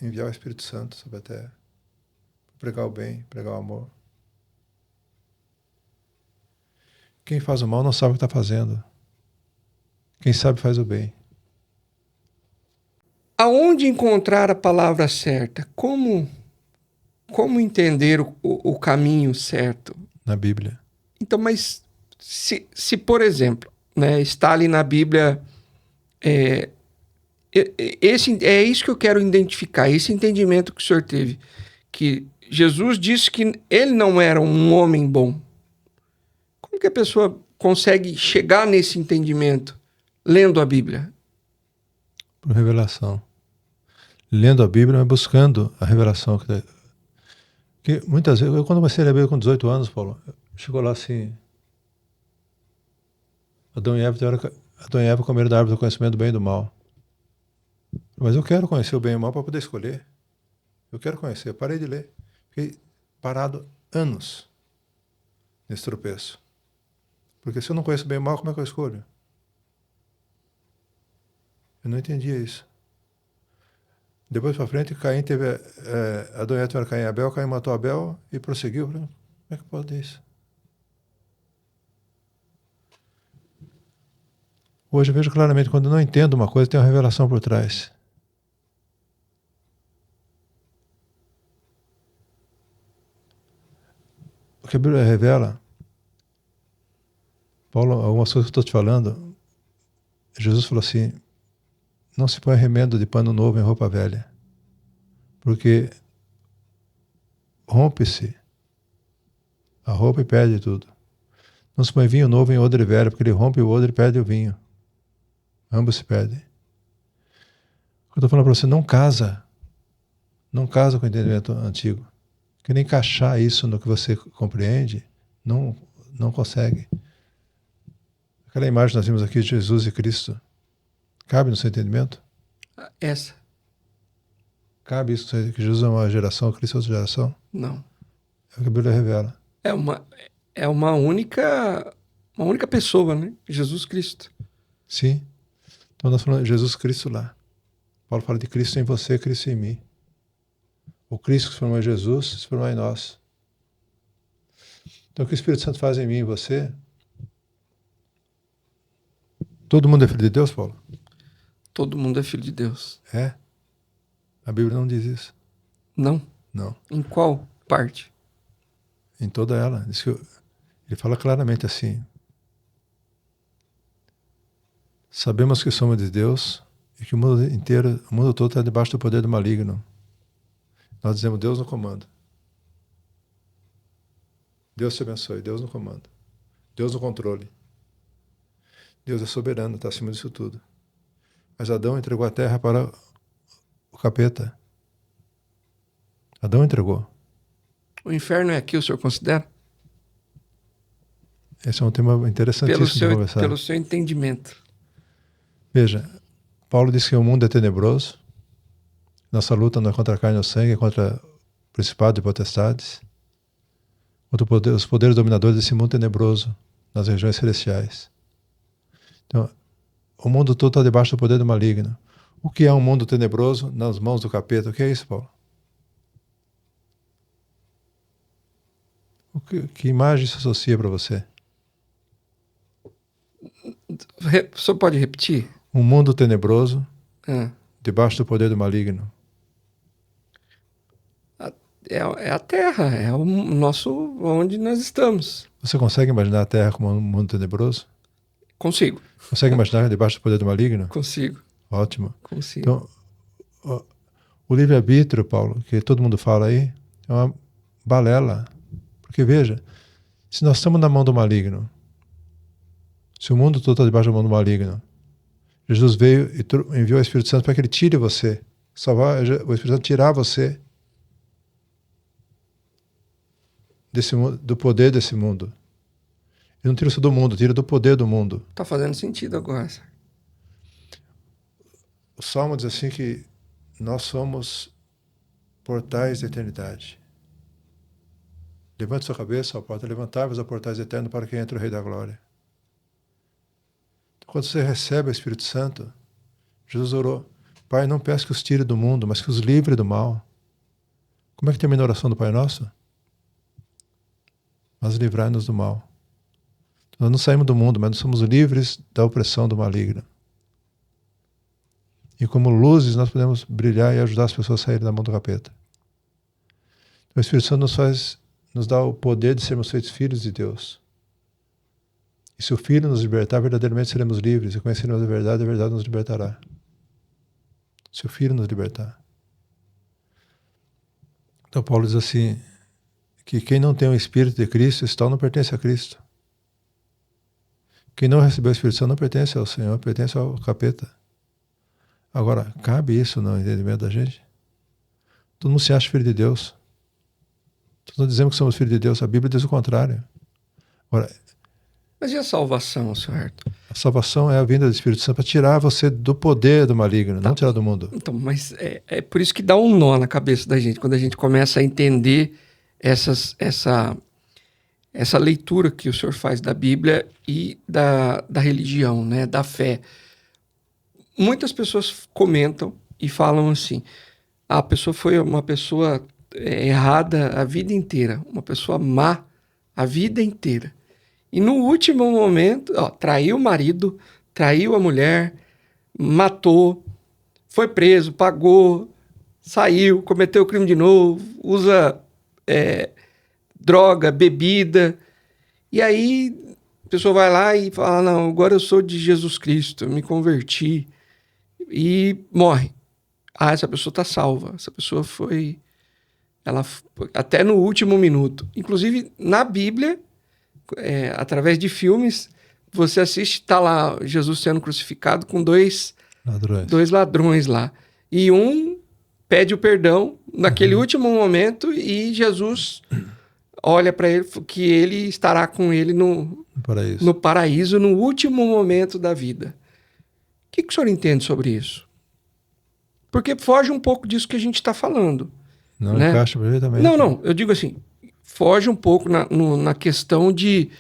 enviar o Espírito Santo sobre a terra. Pregar o bem, pregar o amor. Quem faz o mal não sabe o que está fazendo. Quem sabe faz o bem. Aonde encontrar a palavra certa? Como entender o caminho certo? Na Bíblia. Então, mas se por exemplo, né, está ali na Bíblia, é isso que eu quero identificar, esse entendimento que o senhor teve, que Jesus disse que ele não era um homem bom. Como que a pessoa consegue chegar nesse entendimento lendo a Bíblia? Por revelação. Lendo a Bíblia, mas buscando a revelação. Que muitas vezes, eu quando comecei a ler a Bíblia com 18 anos, Paulo, chegou lá assim: Adão e Eva comeram da árvore do conhecimento do bem e do mal. Mas eu quero conhecer o bem e o mal para poder escolher. Eu quero conhecer. Eu parei de ler. Fiquei parado anos nesse tropeço. Porque se eu não conheço o bem e o mal, como é que eu escolho? Eu não entendia isso. Depois para frente, Caim teve... Adão e Eva tiveram Caim e Abel, Caim matou Abel e prosseguiu. Como é que pode isso? Hoje eu vejo claramente, quando eu não entendo uma coisa, tem uma revelação por trás. O que a Bíblia revela, Paulo, algumas coisas que eu estou te falando, Jesus falou assim: não se põe remendo de pano novo em roupa velha, porque rompe-se a roupa e perde tudo. Não se põe vinho novo em odre velho, porque ele rompe o odre e perde o vinho. Ambos se perdem. Eu estou falando para você: não casa com o entendimento antigo. Querer encaixar isso no que você compreende, não consegue. Aquela imagem que nós vimos aqui de Jesus e Cristo, cabe no seu entendimento? Essa. Cabe isso que Jesus é uma geração, Cristo é outra geração? Não. É o que a Bíblia revela. É uma única pessoa, né? Jesus Cristo. Sim. Então nós falamos de Jesus Cristo lá. Paulo fala de Cristo em você, Cristo em mim. O Cristo que se formou em Jesus, se formou em nós. Então o que o Espírito Santo faz em mim e em você? Todo mundo é filho de Deus, Paulo? Todo mundo é filho de Deus. É? A Bíblia não diz isso. Não? Não. Em qual parte? em toda ela. Ele fala claramente assim: sabemos que somos de Deus e que o mundo inteiro, o mundo todo está debaixo do poder do maligno. Nós dizemos Deus no comando. Deus te abençoe, Deus no comando. Deus no controle. Deus é soberano, está acima disso tudo. Mas Adão entregou a terra para o capeta. Adão entregou. O inferno é aqui, o senhor considera? Esse é um tema interessantíssimo de conversar. Pelo seu entendimento. Veja, Paulo diz que o mundo é tenebroso. Nossa luta não é contra a carne ou sangue, é contra o principado e potestades. Contra os poderes dominadores desse mundo tenebroso, nas regiões celestiais. Então, o mundo todo está debaixo do poder do maligno. O que é um mundo tenebroso nas mãos do capeta? O que é isso, Paulo? Que imagem se associa para você? O senhor pode repetir? Um mundo tenebroso, debaixo do poder do maligno. É a Terra, é o nosso, onde nós estamos. Você consegue imaginar a Terra como um mundo tenebroso? Consigo. Consegue imaginar debaixo do poder do maligno? Consigo. Ótimo. Consigo. Então, o livre-arbítrio, Paulo, que todo mundo fala aí, é uma balela. Porque veja, se nós estamos na mão do maligno, se o mundo todo está debaixo da mão do maligno, Jesus veio e enviou o Espírito Santo para que ele tire você, salvar, o Espírito Santo tirar você do poder desse mundo. Ele não tira isso do mundo, tira do poder do mundo. Está fazendo sentido agora. O Salmo diz assim que nós somos portais da eternidade. Levante sua cabeça, ó porta, levantai-vos a portais eternos para que entre o Rei da Glória. Então, quando você recebe o Espírito Santo, Jesus orou: Pai, não peço que os tire do mundo, mas que os livre do mal. Como é que termina a oração do Pai Nosso? Mas livrai-nos do mal. Nós não saímos do mundo, mas nós somos livres da opressão do maligno. E como luzes nós podemos brilhar e ajudar as pessoas a saírem da mão do capeta. O Espírito Santo nos dá o poder de sermos feitos filhos de Deus. E se o Filho nos libertar, verdadeiramente seremos livres. E conheceremos a verdade nos libertará. Se o Filho nos libertar. Então Paulo diz assim, que quem não tem o Espírito de Cristo, esse tal não pertence a Cristo. Quem não recebeu o Espírito Santo não pertence ao Senhor, pertence ao capeta. Agora, cabe isso no entendimento da gente? Todo mundo se acha filho de Deus. Todos dizemos que somos filhos de Deus, a Bíblia diz o contrário. Agora, mas e a salvação, senhor Arthur? A salvação é a vinda do Espírito Santo para tirar você do poder do maligno, não tirar do mundo. Então, mas é por isso que dá um nó na cabeça da gente, quando a gente começa a entender essa leitura que o senhor faz da Bíblia e da religião, né, da fé. Muitas pessoas comentam e falam assim, a pessoa foi uma pessoa errada a vida inteira, uma pessoa má a vida inteira. E no último momento, traiu o marido, traiu a mulher, matou, foi preso, pagou, saiu, cometeu o crime de novo, usa droga, bebida. E aí a pessoa vai lá e fala, não, agora eu sou de Jesus Cristo, eu me converti. E morre. Essa pessoa está salva. Essa pessoa foi... até no último minuto. Inclusive, na Bíblia, através de filmes, você assiste, está lá Jesus sendo crucificado com dois ladrões lá. E um pede o perdão naquele último momento e Jesus olha para ele que ele estará com ele no paraíso no último momento da vida. O que o senhor entende sobre isso? Porque foge um pouco disso que a gente está falando. Não, né? Encaixa perfeitamente. Não, eu digo assim, foge um pouco na questão de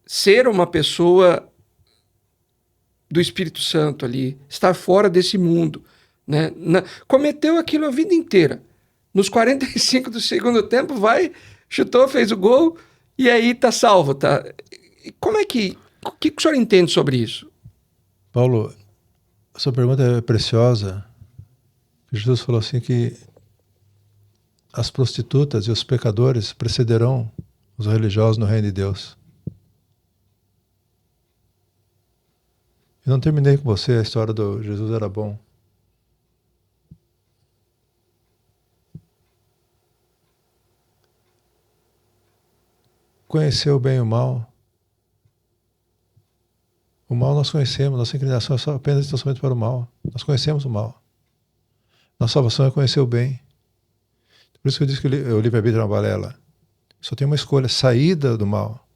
ser uma pessoa do Espírito Santo ali, estar fora desse mundo. Né? Cometeu aquilo a vida inteira. Nos 45 do segundo tempo, chutou, fez o gol, e aí está salvo. Tá? Como é que... O que o senhor entende sobre isso? Paulo, a sua pergunta é preciosa. Jesus falou assim que as prostitutas e os pecadores precederão os religiosos no reino de Deus. Eu não terminei com você a história do Jesus era bom. Conhecer o bem e o mal. O mal nós conhecemos, nossa inclinação é só apenas e somente para o mal. Nós conhecemos o mal. Nossa salvação é conhecer o bem. Por isso que eu disse que o livre-arbítrio é uma balela. Só tem uma escolha, saída do mal.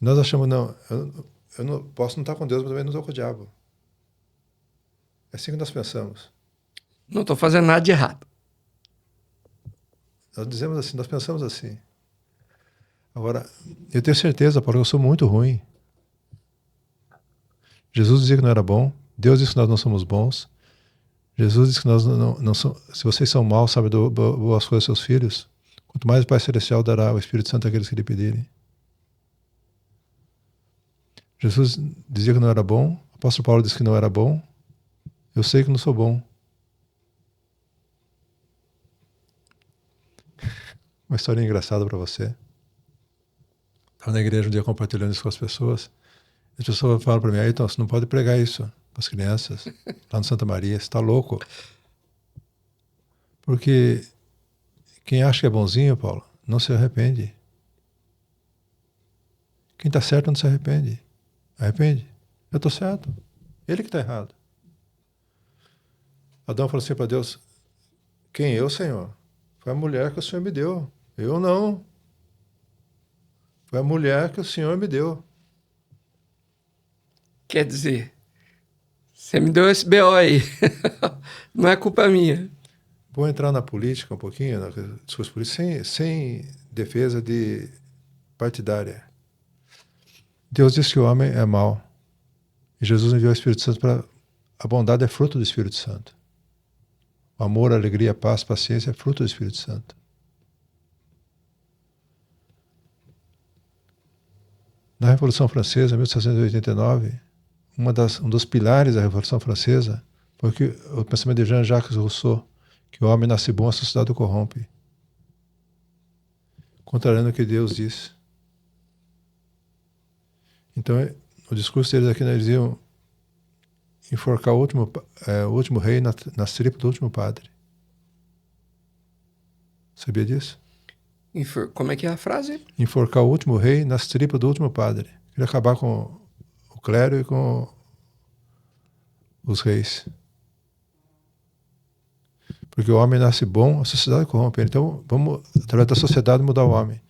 E nós achamos, não, eu não posso não estar com Deus, mas também não estou com o diabo. É assim que nós pensamos. Não estou fazendo nada de errado. Nós dizemos assim, nós pensamos assim. Agora, eu tenho certeza, Paulo, que eu sou muito ruim. Jesus dizia que não era bom. Deus disse que nós não somos bons. Jesus disse que nós não somos. Se vocês são maus, sabe boas coisas aos seus filhos, quanto mais o Pai Celestial dará o Espírito Santo àqueles que lhe pedirem. Jesus dizia que não era bom. O apóstolo Paulo disse que não era bom. Eu sei que não sou bom. Uma história engraçada para você. Estava na igreja um dia compartilhando isso com as pessoas. As pessoas falam para mim, então, você não pode pregar isso para as crianças lá no Santa Maria, você está louco. Porque quem acha que é bonzinho, Paulo, não se arrepende. Quem está certo não se arrepende. Arrepende. Eu estou certo. Ele que está errado. Adão falou assim para Deus, quem eu, Senhor? Foi a mulher que o Senhor me deu. Eu não. Foi a mulher que o Senhor me deu. Quer dizer, você me deu esse BO aí. Não é culpa minha. Vou entrar na política um pouquinho, na discurso político, sem defesa de partidária. Deus diz que o homem é mau. E Jesus enviou o Espírito Santo para... A bondade é fruto do Espírito Santo. O amor, a alegria, a paz, a paciência é fruto do Espírito Santo. Na Revolução Francesa, em 1789, um dos pilares da Revolução Francesa foi o pensamento de Jean-Jacques Rousseau, que o homem nasce bom, a sociedade o corrompe. Contrariando o que Deus diz. Então, o discurso deles aqui, eles iam enforcar o último rei nas tripas do último padre. Sabia disso? Como é que é a frase? Enforcar o último rei nas tripas do último padre. Queria acabar com o clero e com os reis. Porque o homem nasce bom, a sociedade corrompe. Então, vamos, através da sociedade, mudar o homem.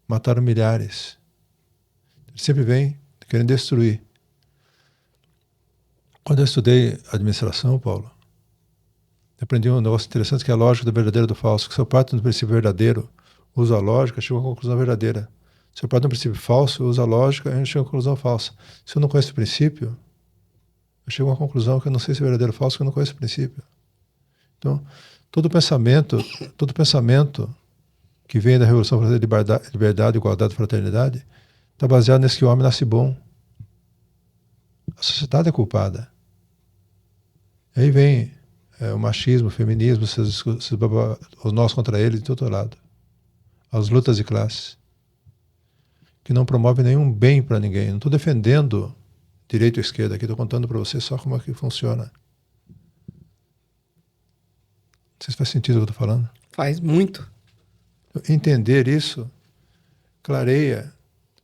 Mataram milhares. Ele sempre vem querendo destruir. Quando eu estudei administração, Paulo, eu aprendi um negócio interessante que é a lógica do verdadeiro e do falso. Que se eu parto do princípio verdadeiro, uso a lógica, chego a uma conclusão verdadeira. Se eu parto do princípio falso, uso a lógica e chego a uma conclusão falsa. Se eu não conheço o princípio, eu chego a uma conclusão que eu não sei se é verdadeiro ou falso, porque eu não conheço o princípio. Então, todo pensamento que vem da Revolução Francesa de liberdade, igualdade e fraternidade, está baseado nesse que o homem nasce bom. A sociedade é culpada. Aí vem o machismo, o feminismo, os nós contra eles, de todo lado. As lutas de classe, que não promovem nenhum bem para ninguém. Não estou defendendo direita ou esquerda aqui, estou contando para você só como é que funciona. Não sei se faz sentido o que eu estou falando. Faz muito. Entender isso clareia.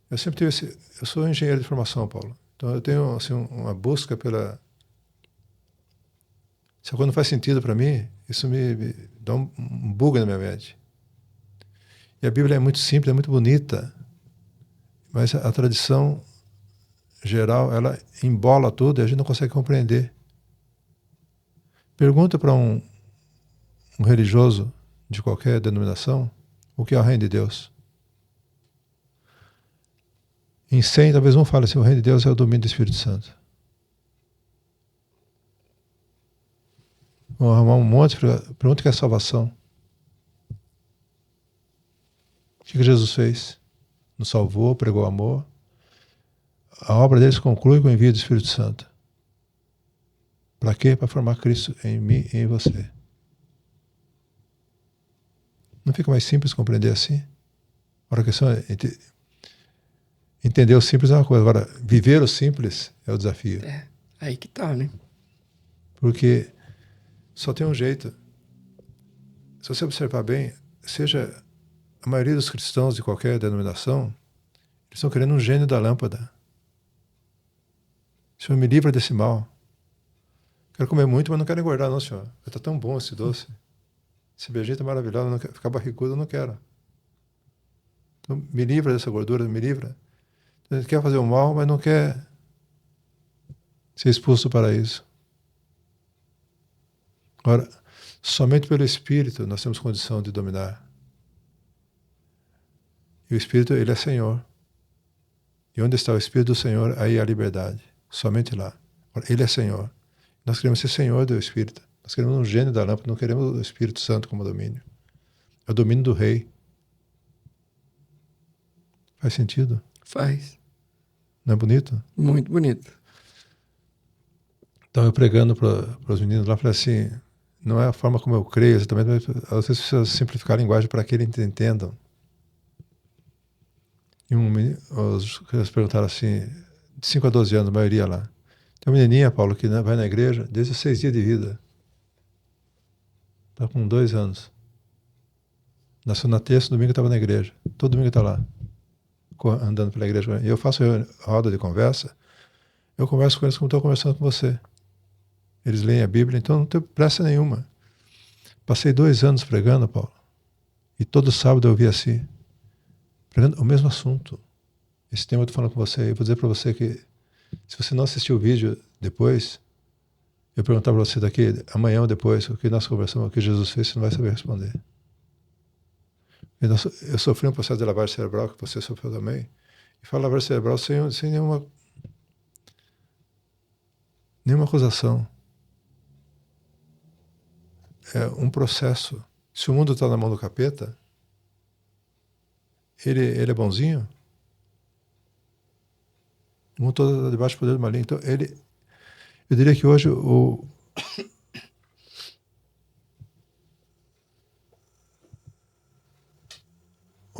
Eu sempre tive eu sou engenheiro de formação, Paulo. Então eu tenho assim, uma busca pela... Se quando faz sentido para mim, isso me dá um bug na minha mente. E a Bíblia é muito simples, é muito bonita, mas a tradição geral, ela embola tudo e a gente não consegue compreender. Pergunta para um religioso de qualquer denominação o que é o reino de Deus. Em 100, talvez um fale assim, o reino de Deus é o domínio do Espírito Santo. Vamos arrumar um monte, pergunta o que é salvação. O que Jesus fez? Nos salvou, pregou amor. A obra deles conclui com o envio do Espírito Santo. Para quê? Para formar Cristo em mim e em você. Não fica mais simples compreender assim? Agora a questão é entender o simples é uma coisa, agora viver o simples é o desafio. Aí que tá, né? Porque só tem um jeito. Se você observar bem, seja a maioria dos cristãos de qualquer denominação, eles estão querendo um gênio da lâmpada. Senhor, me livra desse mal. Quero comer muito, mas não quero engordar, não, Senhor. Está tão bom esse doce. Esse beijinho é maravilhoso, não quero ficar barrigudo, eu não quero. Então, me livra dessa gordura, me livra. Então, ele quer fazer o mal, mas não quer ser expulso do paraíso. Agora, somente pelo Espírito nós temos condição de dominar. E o Espírito, ele é Senhor. E onde está o Espírito do Senhor, aí há a liberdade. Somente lá. Agora, ele é Senhor. Nós queremos ser Senhor do Espírito. Nós queremos um gênio da lâmpada, não queremos o Espírito Santo como domínio. É o domínio do Rei. Faz sentido? Faz. Não é bonito? Muito bonito. Então, eu pregando para os meninos lá, falei assim, não é a forma como eu creio, exatamente, mas às vezes precisa simplificar a linguagem para que eles entendam. E os crianças perguntaram assim, de 5 a 12 anos, a maioria lá. Tem uma menininha, Paulo, que vai na igreja desde os 6 dias de vida. Está com 2 anos. Nasceu na terça, domingo estava na igreja. Todo domingo está lá, andando pela igreja. E eu faço roda de conversa, eu converso com eles como estou conversando com você. Eles leem a Bíblia, então não tenho pressa nenhuma. Passei 2 anos pregando, Paulo. E todo sábado eu ouvia assim, pregando o mesmo assunto. Esse tema eu estou falando com você. Eu vou dizer para você que, se você não assistiu o vídeo depois, eu perguntar para você daqui, amanhã ou depois, o que nós conversamos, o que Jesus fez, você não vai saber responder. Eu sofri um processo de lavagem cerebral, que você sofreu também. E falo lavagem cerebral sem nenhuma acusação. É um processo. Se o mundo está na mão do capeta, ele é bonzinho? O mundo todo está debaixo do poder do maligno. Então, eu diria que hoje o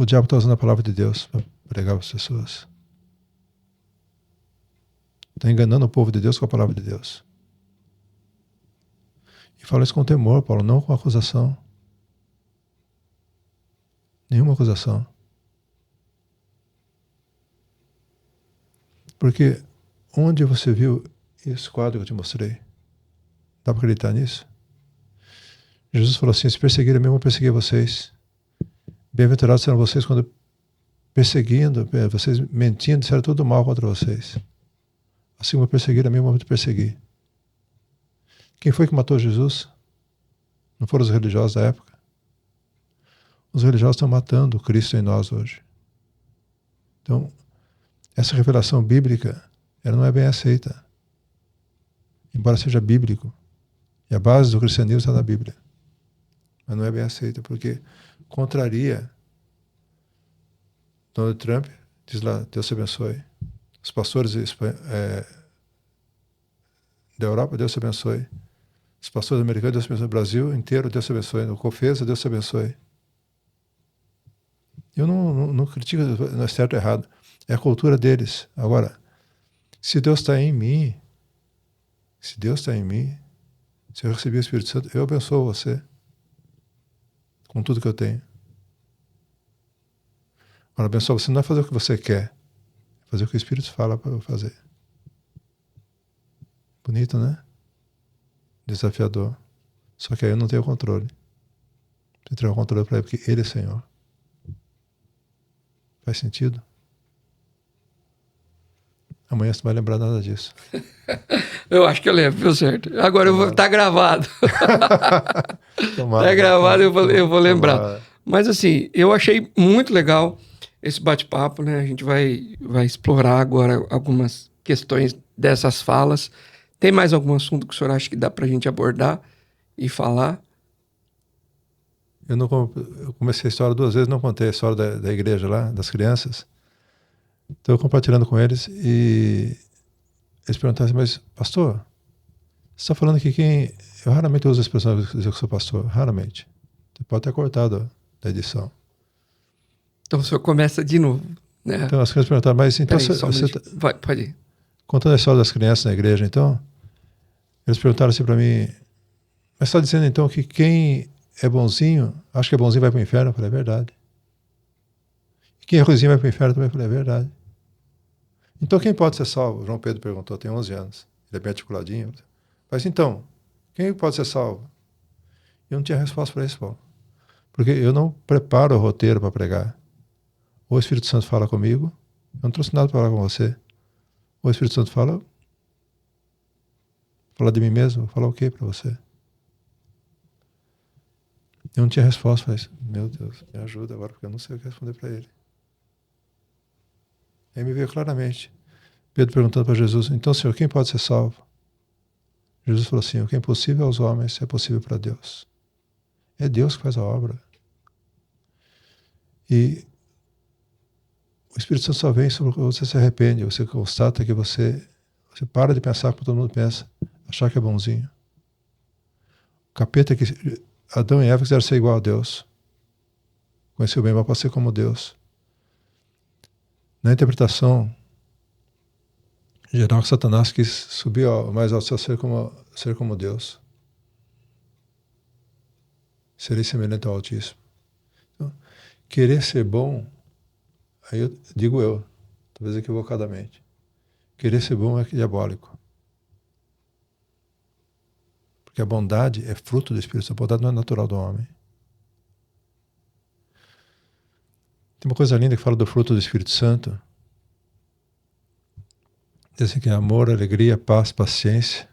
diabo está usando a palavra de Deus para pregar para as pessoas. Está enganando o povo de Deus com a palavra de Deus. E fala isso com temor, Paulo, não com acusação. Nenhuma acusação. Porque onde você viu esse quadro que eu te mostrei? Dá para acreditar nisso? Jesus falou assim, se perseguirem a mim, eu vou perseguir vocês. Bem-aventurados serão vocês quando perseguindo, vocês mentindo, disseram tudo mal contra vocês. Assim como perseguir a mim, eu vou te perseguir. Quem foi que matou Jesus? Não foram os religiosos da época? Os religiosos estão matando o Cristo em nós hoje. Então, essa revelação bíblica, ela não é bem aceita. Embora seja bíblico. E a base do cristianismo está na Bíblia. Mas não é bem aceita, porque contraria. Donald Trump diz lá, Deus te abençoe. Os pastores da Europa, Deus te abençoe. Os pastores americanos, Deus te abençoe. O Brasil inteiro, Deus te abençoe. O COFESA, Deus te abençoe. Eu não critico, não é certo ou errado. É a cultura deles. Agora, se Deus está em mim, se eu recebi o Espírito Santo, eu abençoo você com tudo que eu tenho. Agora, abençoar você não é fazer o que você quer, é fazer o que o Espírito fala para eu fazer. Bonito, né? Desafiador. Só que aí eu não tenho controle. Você tem o controle para ele, porque Ele é Senhor. Faz sentido? Amanhã você não vai lembrar nada disso. Eu acho que eu lembro, viu, certo? Agora eu vou estar gravado. Tá gravado, eu vou lembrar. Tomara. Mas assim, eu achei muito legal esse bate-papo, né? A gente vai explorar agora algumas questões dessas falas. Tem mais algum assunto que o senhor acha que dá pra gente abordar e falar? Eu comecei a história 2 vezes, não contei a história da igreja lá, das crianças. Estou compartilhando com eles e eles perguntaram assim, mas pastor, você está falando que eu raramente uso a expressão de dizer que sou pastor, raramente. Você pode ter cortado da edição. Então o senhor começa de novo, né? Então as crianças perguntaram, mas então Peraí, só um você minutinho. Pode ir. contando a história das crianças na igreja, então, eles perguntaram assim para mim, mas está dizendo então que quem é bonzinho, acho que é bonzinho vai para o inferno? Eu falei, é verdade. E quem é ruimzinho vai para o inferno também? Eu falei, é verdade. Então quem pode ser salvo? João Pedro perguntou, tem 11 anos. Ele é bem articuladinho. Mas então, quem pode ser salvo? Eu não tinha resposta para isso, Paulo. Porque eu não preparo o roteiro para pregar. Ou o Espírito Santo fala comigo, eu não trouxe nada para falar com você. Ou o Espírito Santo fala de mim mesmo, vou falar o quê para você? Eu não tinha resposta para isso. Meu Deus, me ajuda agora, porque eu não sei o que responder para ele. Aí me veio claramente. Pedro perguntando para Jesus, então, Senhor, quem pode ser salvo? Jesus falou assim, o que é impossível aos homens é possível para Deus. É Deus que faz a obra. E o Espírito Santo só vem sobre você se arrepende, você constata que você para de pensar como todo mundo pensa, achar que é bonzinho. O capeta que Adão e Eva quiseram ser igual a Deus. Conheceu bem, mas pode ser como Deus. Na interpretação geral, Satanás quis subir ao mais alto céu, ser como Deus. Seria semelhante ao Altíssimo. Então, querer ser bom, aí eu digo talvez equivocadamente, querer ser bom é diabólico. Porque a bondade é fruto do Espírito Santo. A bondade não é natural do homem. Tem uma coisa linda que fala do fruto do Espírito Santo. Diz assim que é amor, alegria, paz, paciência,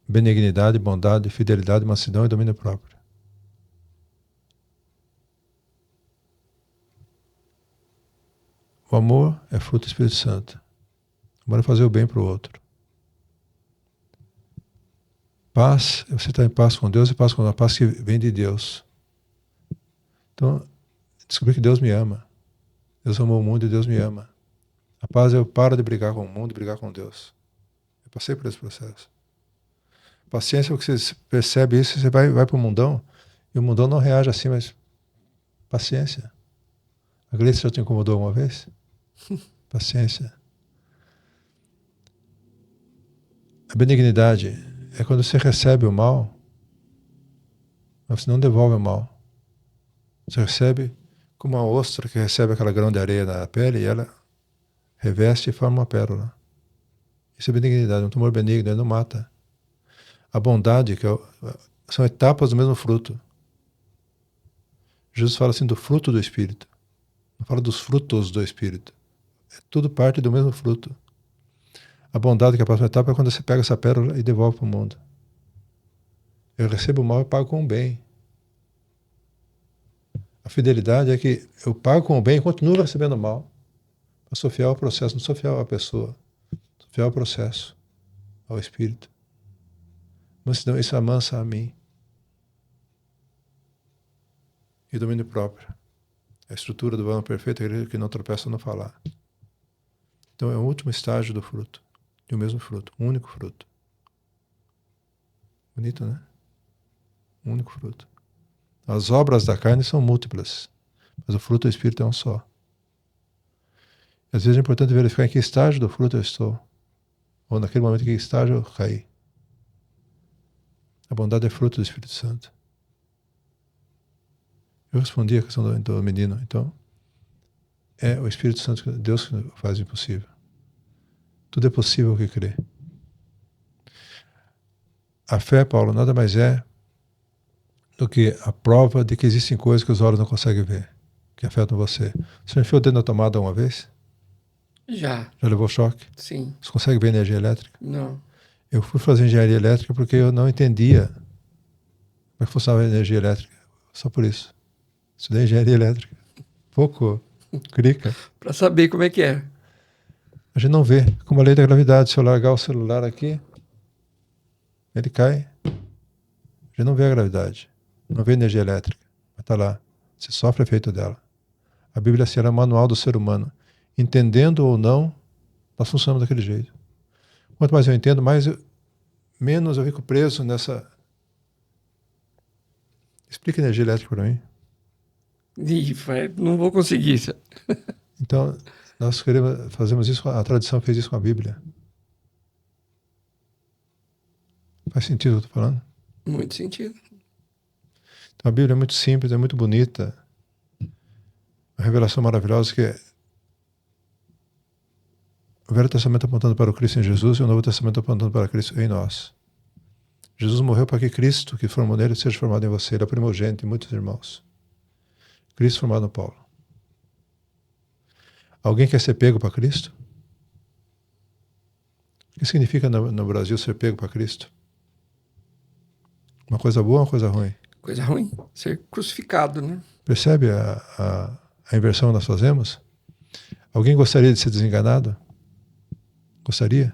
benignidade, bondade, fidelidade, mansidão e domínio próprio. O amor é fruto do Espírito Santo. O amor é fazer o bem para o outro. Paz, você está em paz com Deus e paz com a paz que vem de Deus. Então, descobri que Deus me ama. Deus amou o mundo e Deus me ama. A paz é eu paro de brigar com o mundo e brigar com Deus. Eu passei por esse processo. Paciência é porque você percebe isso, você vai para o mundão e o mundão não reage assim, mas paciência. A Gleice já te incomodou uma vez? Paciência. A benignidade é quando você recebe o mal, mas você não devolve o mal. Você recebe como uma ostra que recebe aquela grão de areia na pele e ela reveste e forma uma pérola. Isso é benignidade, um tumor benigno, ele não mata. A bondade, são etapas do mesmo fruto. Jesus fala assim do fruto do Espírito. Não fala dos frutos do Espírito. É tudo parte do mesmo fruto. A bondade, que é a próxima etapa, é quando você pega essa pérola e devolve para o mundo. Eu recebo o mal e pago com o bem. A fidelidade é que eu pago com o bem e continuo recebendo o mal. Eu sou fiel ao processo, não sou fiel à pessoa. Sou fiel ao processo, ao Espírito. Mas senão isso amansa a mim. E domínio próprio. A estrutura do varão perfeito é aquele que não tropeça no falar. Então é o último estágio do fruto. E o mesmo fruto, um único fruto. Bonito, né? Um único fruto. As obras da carne são múltiplas, mas o fruto do Espírito é um só. E às vezes é importante verificar em que estágio do fruto eu estou. Ou naquele momento em que estágio eu caí. A bondade é fruto do Espírito Santo. Eu respondi a questão do menino. Então, é o Espírito Santo, Deus que faz o impossível. Tudo é possível ao que crê. A fé, Paulo, nada mais é do que a prova de que existem coisas que os olhos não conseguem ver, que afetam você. Você já enfiou o dedo na tomada uma vez? Já. Já levou choque? Sim. Você consegue ver energia elétrica? Não. Eu fui fazer engenharia elétrica porque eu não entendia como é que funcionava a energia elétrica. Só por isso. Estudei engenharia elétrica. Pouco crica. Para saber como é que é. A gente não vê. Como a lei da gravidade. Se eu largar o celular aqui, ele cai. A gente não vê a gravidade. Não vê energia elétrica. Mas está lá. Você sofre efeito dela. A Bíblia será o manual do ser humano. Entendendo ou não, nós funcionamos daquele jeito. Quanto mais eu entendo, menos eu fico preso nessa Explica energia elétrica para mim. Não vou conseguir. Então, nós fazemos isso, a tradição fez isso com a Bíblia. Faz sentido o que eu estou falando? Muito sentido. Então, a Bíblia é muito simples, é muito bonita. Uma revelação maravilhosa que é o Velho Testamento apontando para o Cristo em Jesus e o Novo Testamento apontando para Cristo em nós. Jesus morreu para que Cristo, que formou nele, seja formado em você. Ele é o primogênito de muitos irmãos. Cristo formado no Paulo. Alguém quer ser pego para Cristo? O que significa no Brasil ser pego para Cristo? Uma coisa boa ou uma coisa ruim? Coisa ruim. Ser crucificado, né? Percebe a inversão que nós fazemos? Alguém gostaria de ser desenganado? Gostaria?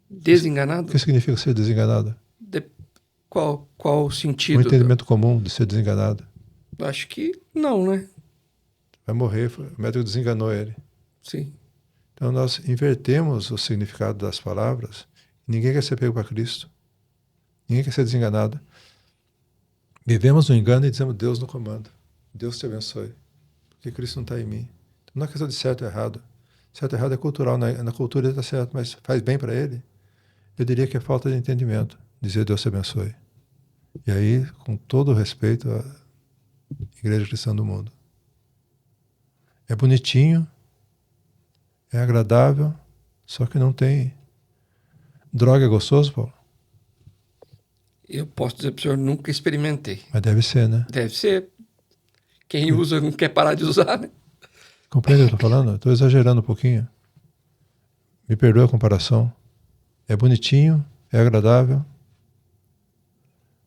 Desenganado? O que significa ser desenganado? Qual o sentido? Um entendimento comum de ser desenganado. Acho que não, né? Vai morrer, o médico desenganou ele. Sim. Então nós invertemos o significado das palavras. Ninguém quer ser pego para Cristo. Ninguém quer ser desenganado. Vivemos no engano e dizemos Deus no comando. Deus te abençoe. Porque Cristo não está em mim. Então, não é questão de certo ou errado. Certo ou errado é cultural. Na cultura ele está certo, mas faz bem para ele? Eu diria que é falta de entendimento. Dizer Deus te abençoe. E aí, com todo o respeito à Igreja Cristã do Mundo. É bonitinho, é agradável, só que não tem... Droga é gostoso, Paulo? Eu posso dizer para o senhor, nunca experimentei. Mas deve ser, né? Deve ser. Quem usa não quer parar de usar, né? Compreende o que eu estou falando? Estou exagerando um pouquinho. Me perdoe a comparação. É bonitinho, é agradável,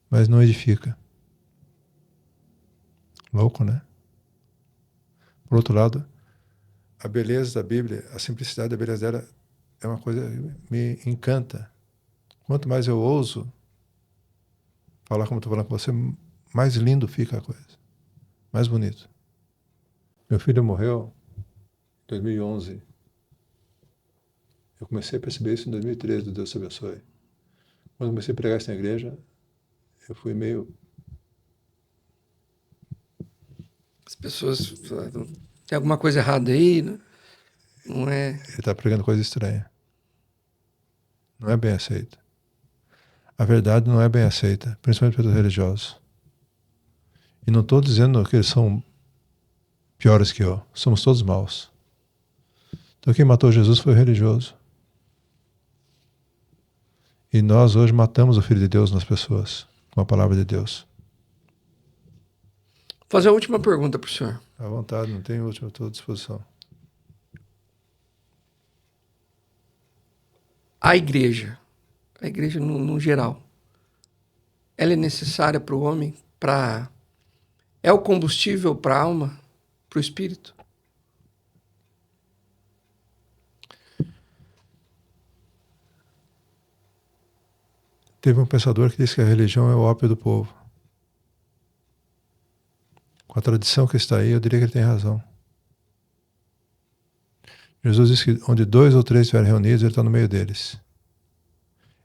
mas não edifica. Louco, né? Por outro lado, a beleza da Bíblia, a simplicidade da beleza dela é uma coisa que me encanta. Quanto mais eu ouso falar como estou falando com você, mais lindo fica a coisa. Mais bonito. Meu filho morreu em 2011. Eu comecei a perceber isso em 2013, do Deus te abençoe. Quando comecei a pregar isso na igreja, eu fui meio... As pessoas falam, tem alguma coisa errada aí, né? Não é... Ele está pregando coisa estranha. Não é bem aceita. A verdade não é bem aceita, principalmente pelos religiosos. E não estou dizendo que eles são piores que eu. Somos todos maus. Então quem matou Jesus foi o religioso. E nós hoje matamos o Filho de Deus nas pessoas, com a palavra de Deus. Vou fazer a última pergunta para o senhor. À vontade, não tenho última, estou à disposição. A igreja no geral, ela é necessária para o homem? É o combustível para a alma, para o espírito? Teve um pensador que disse que a religião é o ópio do povo. Com a tradição que está aí, eu diria que ele tem razão. Jesus disse que onde 2 ou 3 estiverem reunidos, ele está no meio deles.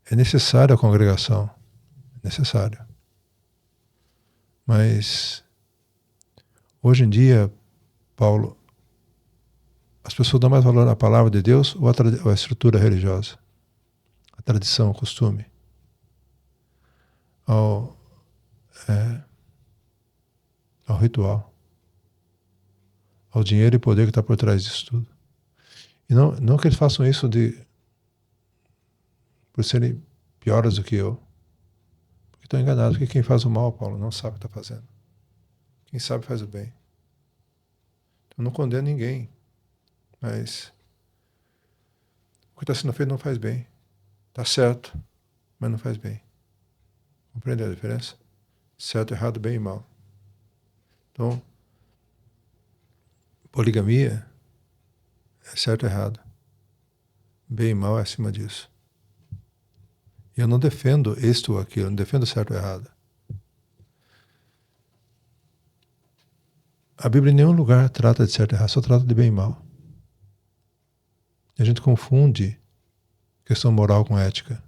É necessária a congregação. É necessário. Mas, hoje em dia, Paulo, as pessoas dão mais valor à palavra de Deus ou à estrutura religiosa? A tradição, o costume? Ao ritual? Ao dinheiro e poder que está por trás disso tudo? E não que eles façam isso por serem piores do que eu. Porque estão enganados. Porque quem faz o mal, Paulo, não sabe o que está fazendo. Quem sabe faz o bem. Eu não condeno ninguém. Mas o que está sendo feito não faz bem. Está certo, mas não faz bem. Compreende a diferença? Certo, errado, bem e mal. Então, poligamia é certo e errado. Bem e mal é acima disso. E eu não defendo isto ou aquilo, eu não defendo certo ou errado. A Bíblia em nenhum lugar trata de certo e errado, só trata de bem e mal. E a gente confunde questão moral com ética.